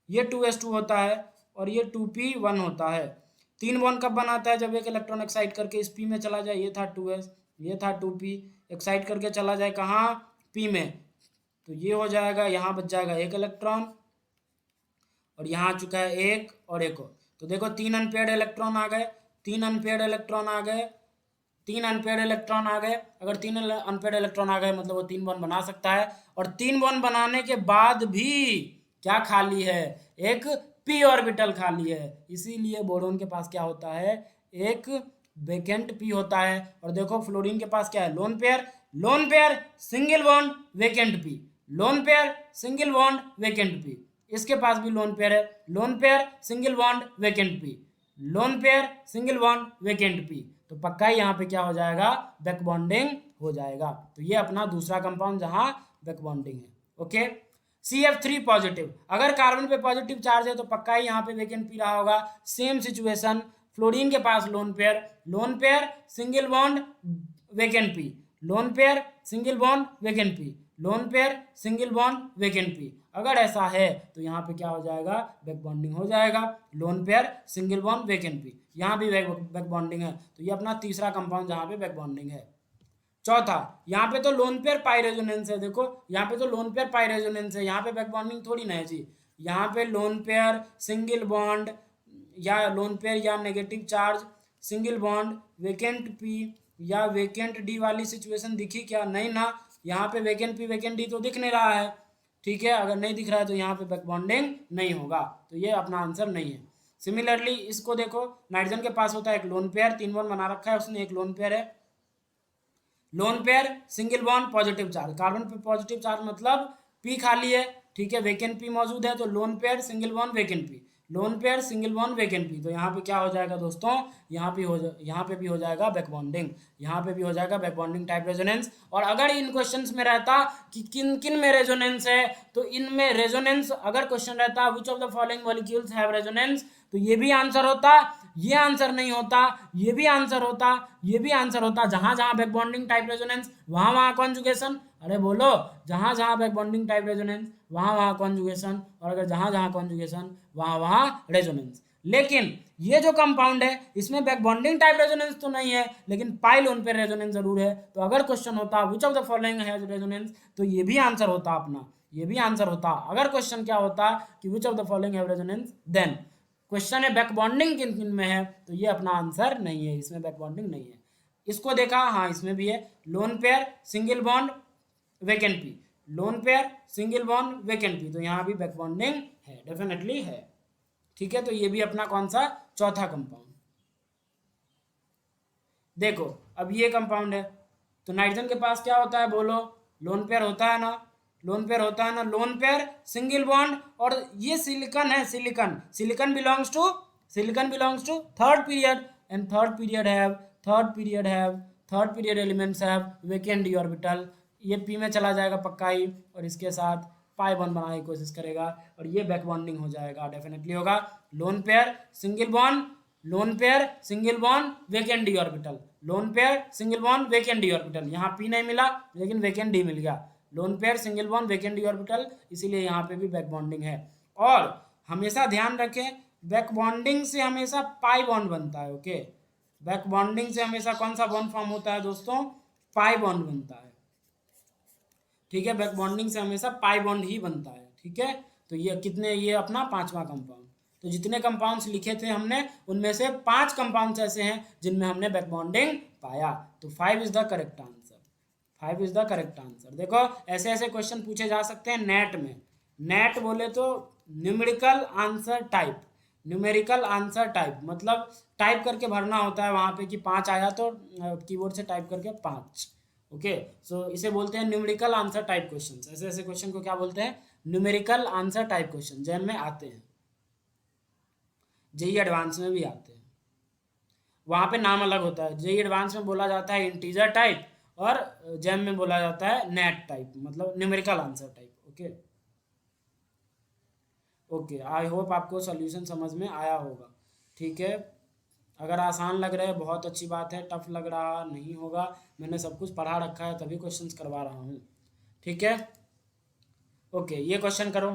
ये 2s2 होता है और ये 2p1 होता है। 3 बॉन्ड कब बनाता है, जब एक इलेक्ट्रॉन एक्साइट करके इस p में चला जाए, ये था 2s, ये था 2p, एक्साइट करके चला जाए कहाँ, p में, तो ये हो जाएगा, यहाँ बच जाएगा एक इलेक्ट्रॉन, और यहाँ आ चुका है एक और एक और, तो देखो 3 अनपेयर्ड इलेक्ट्रॉन आ गए, 3 अनपेयर्ड इलेक्ट्रॉन आ गए, 3 अनपेयर्ड इलेक्ट्रॉन आ गए, अगर 3 अनपेयर्ड इलेक्ट्रॉन आ गए मतलब वो 3 बॉन्ड बना सकता है, और 3 बॉन्ड बनाने के बाद भी क्या खाली है, एक p ऑर्बिटल खाली है, इसीलिए बोरोन के पास क्या होता है, एक वेकेंट p होता है। और देखो फ्लोरीन के पास क्या है, lone pair single bond vacant p, loan pair single bond vacant P, इसके पास भी लोन पेयर है, lone pair single bond vacant p, lone pair single bond vacant P, तो पक्का ही यहाँ पे क्या हो जाएगा, बैक बॉन्डिंग हो जाएगा। तो ये अपना दूसरा कंपाउंड जहां बैक बॉन्डिंग है। ओके, CF3 पॉजिटिव, अगर कार्बन पे पॉजिटिव चार्ज है तो पक्का ही यहाँ पे वेकेंट पी रहा होगा। सेम सिचुएशन, फ्लोरीन के पास lone pair single bond vacant p, lone pair single bond vacant p, lone pair single bond vacant p, अगर ऐसा है तो यहाँ पे क्या हो जाएगा, बैक बॉन्डिंग हो जाएगा। Loan pair single bond vacant P, यहाँ भी बैक बॉन्डिंग है, तो ये अपना तीसरा कंपाउंड जहाँ पे बैक बॉन्डिंग है। चौथा, यहाँ पे तो लोन पेयर पाई रेजोनेंस है, देखो यहाँ पे तो लोन पेयर पाई रेजोनेंस है, यहाँ पे बैक बॉन्डिंग थोड़ी ना है जी। यहाँ पे लोन पेयर सिंगल बॉन्ड या लोन पेयर या negative charge single bond vacant p या वेकेंट डी वाली सिचुएशन दिखी क्या, नहीं ना, यहाँ पे वेकेंट पी वेकेंट डी तो दिख नहीं रहा है। ठीक है, अगर नहीं दिख रहा है तो यहाँ पे बैक बॉन्डिंग नहीं होगा, तो ये अपना आंसर नहीं है। सिमिलरली इसको देखो, नाइट्रोजन के पास होता है एक लोन पेयर, 3 बॉन्ड बना रखा है उसने, एक लोन पेयर है, lone pair single bond positive charge, carbon पे पॉजिटिव चार्ज मतलब पी खाली है, ठीक है, वेकेंट पी मौजूद है, तो lone pair single bond vacant p, lone pair single bond vacant P, तो यहाँ पे क्या हो जाएगा दोस्तों, यहाँ पे भी हो जाएगा बैक बॉन्डिंग, यहाँ पे भी हो जाएगा बैक बॉन्डिंग टाइप रेजोनेंस। और अगर इन क्वेश्चंस में रहता कि किन किन में रेजोनेंस है, तो इनमें रेजोनेंस अगर क्वेश्चन रहता विच of the following molecules have resonance, तो ये भी आंसर होता, ये आंसर नहीं होता, ये भी आंसर होता, ये भी आंसर होता, जहां जहां बैक बॉन्डिंग टाइप रेजोनेंस वहां वहां कॉन्जुगेशन, अरे बोलो, जहां जहां बैक बॉन्डिंग टाइप रेजोनेंस वहां वहां कॉन्जुगेशन, और अगर जहां जहां कॉन्जुगेशन वहां वहां रेजोनेंस। लेकिन ये जो कंपाउंड है इसमें बैक बॉन्डिंग टाइप रेजोनेंस तो नहीं है, लेकिन पाई लोन पे रेजोनेंस जरूर है, तो अगर क्वेश्चन होता विच of the following has resonance, तो ये भी आंसर होता अपना, ये भी आंसर होता। अगर क्वेश्चन क्या होता कि which of the following have resonance, then question है बैक बॉन्डिंग किन किन में है, तो ये अपना आंसर नहीं है, इसमें बैक बॉन्डिंग नहीं है। इसको देखा, हाँ इसमें भी है, lone pair single bond vacant p, lone pair single bond vacant P, तो यहाँ भी बैक बॉन्डिंग है, डेफिनेटली है। ठीक है, तो ये भी अपना कौन सा, चौथा कंपाउंड। देखो अब ये कंपाउंड है, तो नाइट्रोजन के पास क्या होता है बोलो, लोन पेयर होता है ना, लोन पेयर होता है ना, लोन पेयर सिंगल बॉन्ड, और ये सिलिकॉन है, silicon belongs to third period, and third period elements have vacant d orbital, ये पी में चला जाएगा पक्का ही, और इसके साथ पाई बॉन्ड बनाने की कोशिश करेगा, और ये बैक बॉन्डिंग हो जाएगा, डेफिनेटली होगा। Loan pair single bond vacant d orbital, loan pair single bond vacant d orbital, यहाँ पी नहीं मिला लेकिन वेकेंट डी मिल गया, loan pair single bond vacant d orbital, इसीलिए यहाँ पे भी बैक बॉन्डिंग है। और हमेशा ध्यान रखें, बैक बॉन्डिंग से हमेशा पाई बॉन्ड बनता है। ओके, बैक बॉन्डिंग से हमेशा कौन सा बॉन्ड फॉर्म होता है दोस्तों, पाई बॉन्ड बनता है। ठीक है, बैक बॉन्डिंग से हमेशा पाई बॉन्ड ही बनता है। ठीक है, तो ये कितने, ये अपना पांचवा कंपाउंड। तो जितने कंपाउंड्स लिखे थे हमने, उनमें से 5 कंपाउंड्स ऐसे हैं जिनमें हमने बैक बॉन्डिंग पाया, तो 5 is the correct answer, 5 is the correct answer. देखो ऐसे ऐसे क्वेश्चन पूछे जा सकते हैं नेट में, नेट बोले तो न्यूमेरिकल आंसर टाइप, मतलब टाइप करके भरना होता है वहाँ पे कि 5 आया तो कीबोर्ड से टाइप करके 5। ओके, सो इसे बोलते हैं न्यूमेरिकल आंसर टाइप क्वेश्चन। ऐसे ऐसे क्वेश्चन को क्या बोलते हैं, numerical answer type question, Jain में आते हैं, जेई एडवांस में भी आते हैं, वहाँ पे नाम अलग होता है, जेई एडवांस में बोला जाता है इंटीजर टाइप, और जैम में बोला जाता है नेट टाइप, मतलब numerical answer type. Okay okay, I hope आपको सॉल्यूशन समझ में आया होगा। ठीक है, अगर आसान लग रहा है बहुत अच्छी बात है, टफ लग रहा नहीं होगा, मैंने सब कुछ पढ़ा रखा है तभी क्वेश्चंस करवा रहा हूँ। ठीक है, ओके, ये क्वेश्चन करो,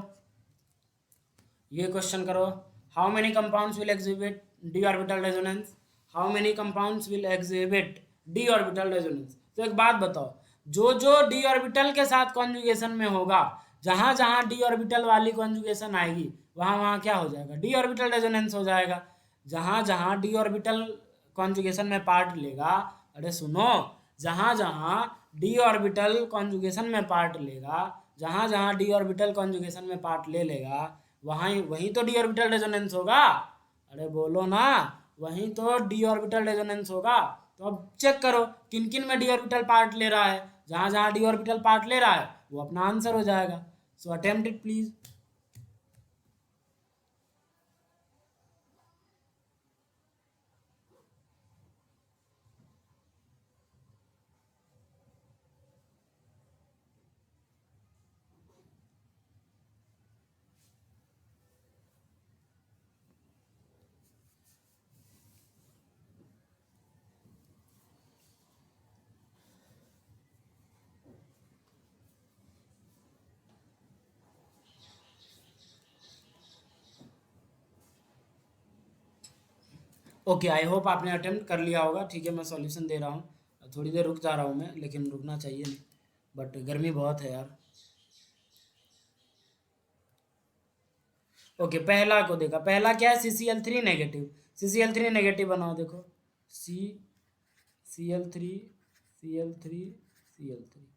how many compounds will exhibit D orbital resonance, तो एक बात बताओ, जो डी ऑर्बिटल के साथ कॉन्जुगेशन में होगा, जहां जहां डी ऑर्बिटल वाली कॉन्जुगेशन आएगी वहां वहां क्या हो जाएगा, डी ऑर्बिटल रेजोनेंस हो जाएगा। जहां जहां डी ऑर्बिटल कॉन्जुगेशन में पार्ट लेगा, अरे सुनो, जहां जहां डी ऑर्बिटल कॉन्जुगेशन में पार्ट लेगा, जहां जहां डी ऑर्बिटल कॉन्जुगेशन में पार्ट ले लेगा, वहीं तो डी ऑर्बिटल रेजोनेंस होगा। अरे बोलो ना, वहीं तो डी ऑर्बिटल रेजोनेंस होगा। तो अब चेक करो किन किन में डी ऑर्बिटल पार्ट ले रहा है, जहां जहां डी ऑर्बिटल पार्ट ले रहा है वो अपना आंसर हो जाएगा। So attempt it please. Okay, I hope आपने अटेम्प्ट कर लिया होगा। ठीक है, मैं सॉल्यूशन दे रहा हूँ, थोड़ी देर रुक जा रहा हूँ मैं, लेकिन रुकना चाहिए नहीं, बट गर्मी बहुत है यार। ओके, पहला को देखा, पहला क्या है, CCl3 नेगेटिव। CCl3 नेगेटिव बनाओ, देखो सी CL3 CL3 CL3।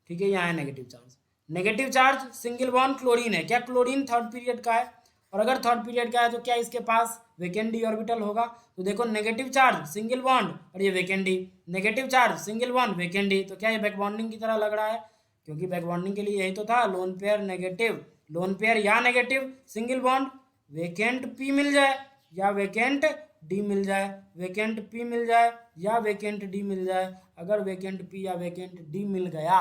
ठीक है, यहाँ है negative charge. Negative charge single bond chlorine है, क्या क्लोरीन थर्ड पीरियड का है? और अगर थर्ड पीरियड का है तो क्या इसके पास वेकेंट डी ऑर्बिटल होगा? तो देखो नेगेटिव चार्ज सिंगल बॉन्ड और ये vacant D, negative charge single bond vacant d, तो क्या ये बैक बॉन्डिंग की तरह लग रहा है? क्योंकि बैक बॉन्डिंग के लिए यही तो था, lone pair negative, lone pair या negative single bond, vacant p मिल जाए या वेकेंट डी मिल जाए, वेकेंट पी मिल जाए या वेकेंट डी मिल जाए। अगर वेकेंट पी या वेकेंट डी मिल गया,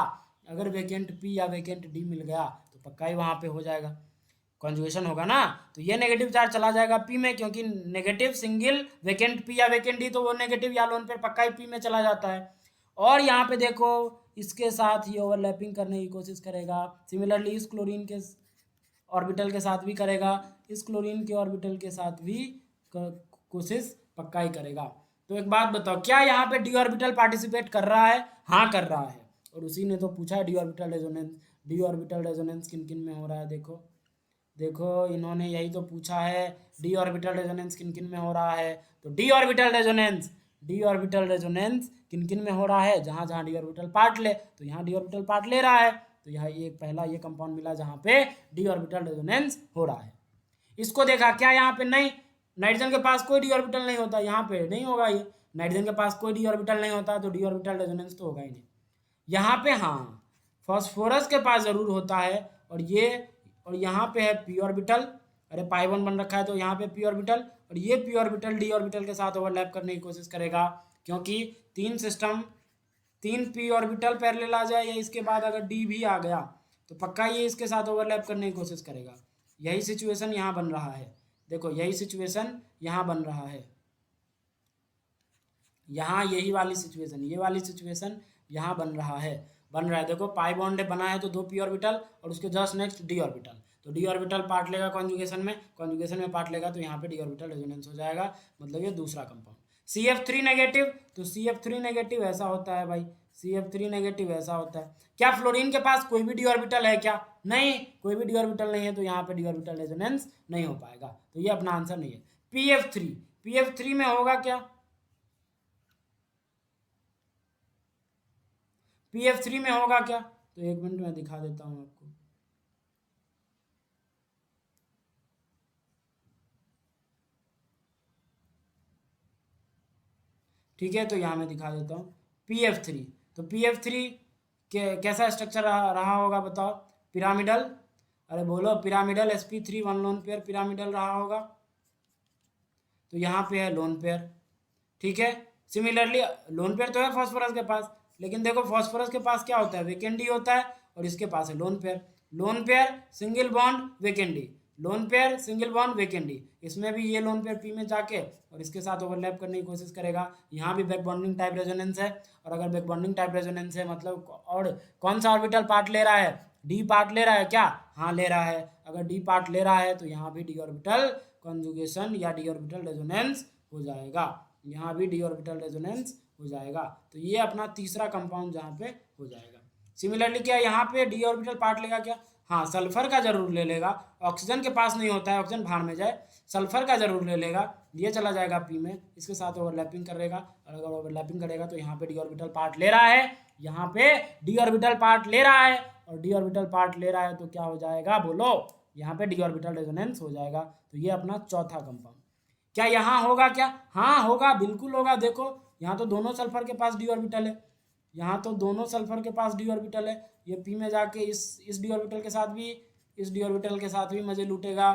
अगर वेकेंट पी या वेकेंट डी मिल गया तो पक्का ही वहाँ पे हो जाएगा, कॉन्जुगेशन होगा ना। तो ये नेगेटिव चार्ज चला जाएगा पी में, क्योंकि नेगेटिव सिंगल वेकेंट पी या वेकेंट डी, तो वो नेगेटिव या लोन पेयर पक्का ही पी में चला जाता है। और यहाँ पे देखो इसके साथ ये ओवरलैपिंग करने की कोशिश करेगा, सिमिलरली इस क्लोरीन के ऑर्बिटल के साथ भी करेगा, इस क्लोरीन के ऑर्बिटल के साथ भी कोशिश पक्का ही करेगा। तो एक बात बताओ, क्या यहाँ पे डी ऑर्बिटल पार्टिसिपेट कर रहा है? हाँ कर रहा है। और उसी ने तो पूछा है D orbital resonance. D orbital resonance किन किन में हो रहा है? देखो देखो, इन्होंने यही तो पूछा है, डी ऑर्बिटल रेजोनेंस किन किन में हो रहा है? तो D orbital resonance, D orbital resonance किन किन में हो रहा है? जहाँ जहाँ डी ऑर्बिटल पार्ट ले, तो यहाँ डी ऑर्बिटल पार्ट ले रहा है, तो यहाँ ये पहला ये कंपाउंड मिला जहाँ पे डी ऑर्बिटल रेजोनेंस हो रहा है। इसको देखा, क्या यहाँ पे नहीं, नाइट्रोजन के पास कोई डी ऑर्बिटल नहीं होता, यहाँ पे नहीं होगा, ये नाइट्रोजन के पास कोई डी ऑर्बिटल नहीं होता, तो डी ऑर्बिटल रेजोनेंस तो होगा ही नहीं। यहाँ पे हाँ, फॉस्फोरस के पास जरूर होता है, और ये, और यहाँ पे है पी ऑर्बिटल, अरे पाई वन बन रखा है तो यहाँ पे पी ऑर्बिटल, और ये पी ऑर्बिटल डी ऑर्बिटल के साथ ओवरलैप करने की कोशिश करेगा, क्योंकि तीन सिस्टम, तीन पी ऑर्बिटल पैरेलल आ जाए, या इसके बाद अगर डी भी आ गया तो पक्का ये इसके साथ ओवरलैप करने की कोशिश करेगा। यही सिचुएशन यहाँ बन रहा है, देखो यही सिचुएशन यहाँ बन रहा है, यहाँ यही वाली सिचुएशन, ये वाली सिचुएशन यहाँ बन रहा है, देखो पाई बॉन्ड बना है तो दो पी ऑर्बिटल और उसके जस्ट नेक्स्ट डी ऑर्बिटल, तो डी ऑर्बिटल पार्ट लेगा कॉन्जुगेशन में पार्ट लेगा, तो यहाँ पे डी ऑर्बिटल रेजोनेंस हो जाएगा, मतलब ये दूसरा कंपाउंड। CF3 नेगेटिव, तो CF3 नेगेटिव ऐसा होता है भाई, CF3 नेगेटिव ऐसा होता है। क्या फ्लोरीन के पास कोई भी डी ऑर्बिटल है क्या? नहीं, कोई भी डी ऑर्बिटल नहीं है, तो यहाँ पे डी ऑर्बिटल रेजोनेंस नहीं हो पाएगा, तो ये अपना आंसर नहीं है। PF3 में होगा क्या? PF3 में होगा क्या? तो एक मिनट में दिखा देता हूँ आपको। ठीक है, तो यहाँ मैं दिखा देता हूँ PF3। तो PF3 कैसा स्ट्रक्चर रहा होगा बताओ? पिरामिडल, अरे बोलो pyramidal, sp3 one lone pair pyramidal रहा होगा, तो यहाँ पे है लोन पेयर। ठीक है, सिमिलरली लोन पेयर तो है फॉस्फोरस के पास, लेकिन देखो फॉस्फोरस के पास क्या होता है? वेकेंट डी होता है, और इसके पास है lone pair. Loan pair single bond vacant d, lone pair single bond vacant D, इसमें भी ये लोन पेयर पी में जाके और इसके साथ ओवरलैप करने की कोशिश करेगा। यहाँ भी बैक बॉन्डिंग टाइप रेजोनेंस है, और अगर बैक बॉन्डिंग टाइप रेजोनेंस है मतलब, और कौन सा ऑर्बिटल पार्ट ले रहा है? डी पार्ट ले रहा है क्या? हाँ ले रहा है। अगर डी पार्ट ले रहा है तो यहाँ भी डी ऑर्बिटल कॉन्जुगेशन या डी ऑर्बिटल रेजोनेंस हो जाएगा, यहाँ भी डी ऑर्बिटल रेजोनेंस हो जाएगा। तो ये अपना तीसरा कंपाउंड जहाँ पे हो जाएगा। सिमिलरली क्या यहाँ पे डी ऑर्बिटल पार्ट लेगा क्या? हाँ सल्फर का जरूर ले लेगा, ऑक्सीजन के पास नहीं होता है, ऑक्सीजन भाड़ में जाए, सल्फर का जरूर ले लेगा, ये चला जाएगा पी में, इसके साथ ओवरलैपिंग करेगा, और अगर ओवरलैपिंग करेगा तो यहाँ पे डी ऑर्बिटल पार्ट ले रहा है, यहाँ पे डी ऑर्बिटल पार्ट ले रहा है, और डी ऑर्बिटल पार्ट ले रहा है तो क्या हो जाएगा बोलो? यहाँ पे डी ऑर्बिटल रेजोनेंस हो जाएगा। तो ये अपना चौथा कंपाउंड। क्या यहाँ होगा क्या? हाँ होगा, बिल्कुल होगा। देखो यहाँ तो दोनों सल्फर के पास डी ऑर्बिटल है, यहाँ तो दोनों सल्फर के पास डी ऑर्बिटल है, ये पी में जाके इस डी ऑर्बिटल के साथ भी, इस डी ऑर्बिटल के साथ भी मजे लूटेगा,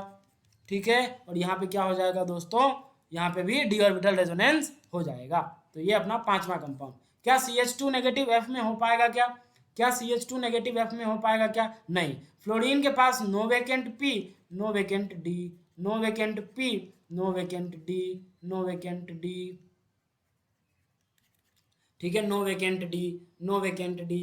ठीक है। और यहाँ पे क्या हो जाएगा दोस्तों, यहाँ पे भी डी ऑर्बिटल रेजोनेंस हो जाएगा। तो ये अपना पांचवा कंपाउंड। क्या CH2 नेगेटिव F में हो पाएगा क्या CH2 नेगेटिव F में हो पाएगा क्या? नहीं। फ्लोरीन के पास no vacant P, no vacant D, no vacant P, no vacant D, no vacant D, ठीक है, no vacant D, no vacant D,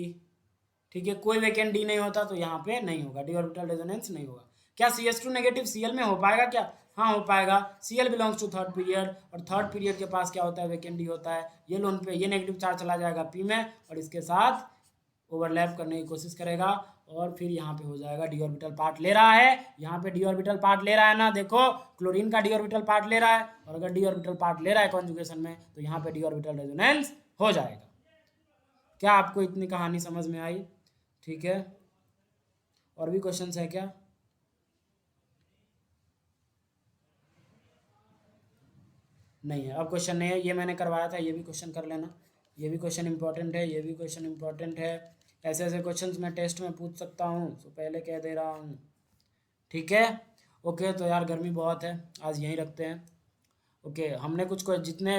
ठीक है, कोई वेकेंट D नहीं होता तो यहाँ पे नहीं होगा, डी ऑर्बिटल रेजोनेंस नहीं होगा। क्या CH2 नेगेटिव Cl में हो पाएगा क्या? हाँ हो पाएगा। Cl belongs to third period, और थर्ड पीरियड के पास क्या होता है, वेकेंट D होता है। ये लोन पे ये नेगेटिव चार्ज चला जाएगा P में और इसके साथ ओवरलैप करने की कोशिश करेगा, और फिर यहाँ पे हो जाएगा डी ऑर्बिटल पार्ट ले रहा है, यहाँ पे डी ऑर्बिटल पार्ट ले रहा है ना, देखो क्लोरीन का डी ऑर्बिटल पार्ट ले रहा है, और अगर डी ऑर्बिटल पार्ट ले रहा है कॉन्जुगेशन में तो यहाँ पे डी ऑर्बिटल रेजोनेंस हो जाएगा। क्या आपको इतनी कहानी समझ में आई? ठीक है, और भी क्वेश्चंस है क्या? नहीं है, अब क्वेश्चन नहीं है, ये मैंने करवाया था, ये भी क्वेश्चन कर लेना, ये भी क्वेश्चन इंपॉर्टेंट है, ये भी क्वेश्चन इंपॉर्टेंट है। ऐसे ऐसे क्वेश्चंस मैं टेस्ट में पूछ सकता हूँ, तो पहले कह दे रहा हूँ, ठीक है। ओके, तो यार गर्मी बहुत है, आज यहीं रखते हैं। ओके, हमने कुछ जितने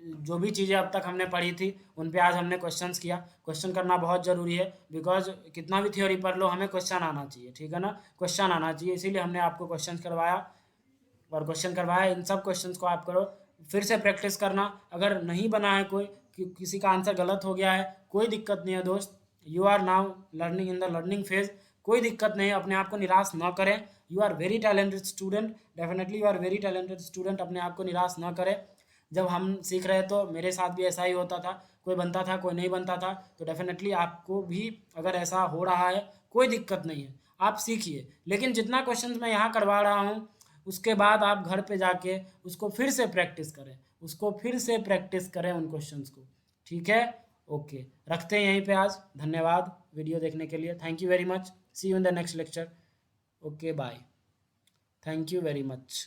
जो भी चीज़ें अब तक हमने पढ़ी थी उन पे आज हमने क्वेश्चंस किया। क्वेश्चन करना बहुत ज़रूरी है, बिकॉज कितना भी थ्योरी पढ़ लो हमें क्वेश्चन आना चाहिए, ठीक है ना, क्वेश्चन आना चाहिए, इसीलिए हमने आपको क्वेश्चन करवाया और क्वेश्चन करवाया। इन सब क्वेश्चंस को आप करो, फिर से प्रैक्टिस करना। अगर नहीं बना है कोई, किसी का आंसर गलत हो गया है, कोई दिक्कत नहीं है दोस्त, you are now learning in the learning phase, कोई दिक्कत नहीं है, अपने आप को निराश न करें। You are very talented student, definitely you are very talented student, अपने आप को निराश न करें। जब हम सीख रहे तो मेरे साथ भी ऐसा ही होता था, कोई बनता था कोई नहीं बनता था, तो डेफिनेटली आपको भी अगर ऐसा हो रहा है कोई दिक्कत नहीं है, आप सीखिए। लेकिन जितना क्वेश्चन मैं यहाँ करवा रहा हूँ उसके बाद आप घर पे जाके उसको फिर से प्रैक्टिस करें, उसको फिर से प्रैक्टिस करें उन क्वेश्चंस को, ठीक है। ओके, रखते हैं यहीं पे आज। धन्यवाद वीडियो देखने के लिए, thank you very much, see you in the next lecture. Okay bye, thank you very much.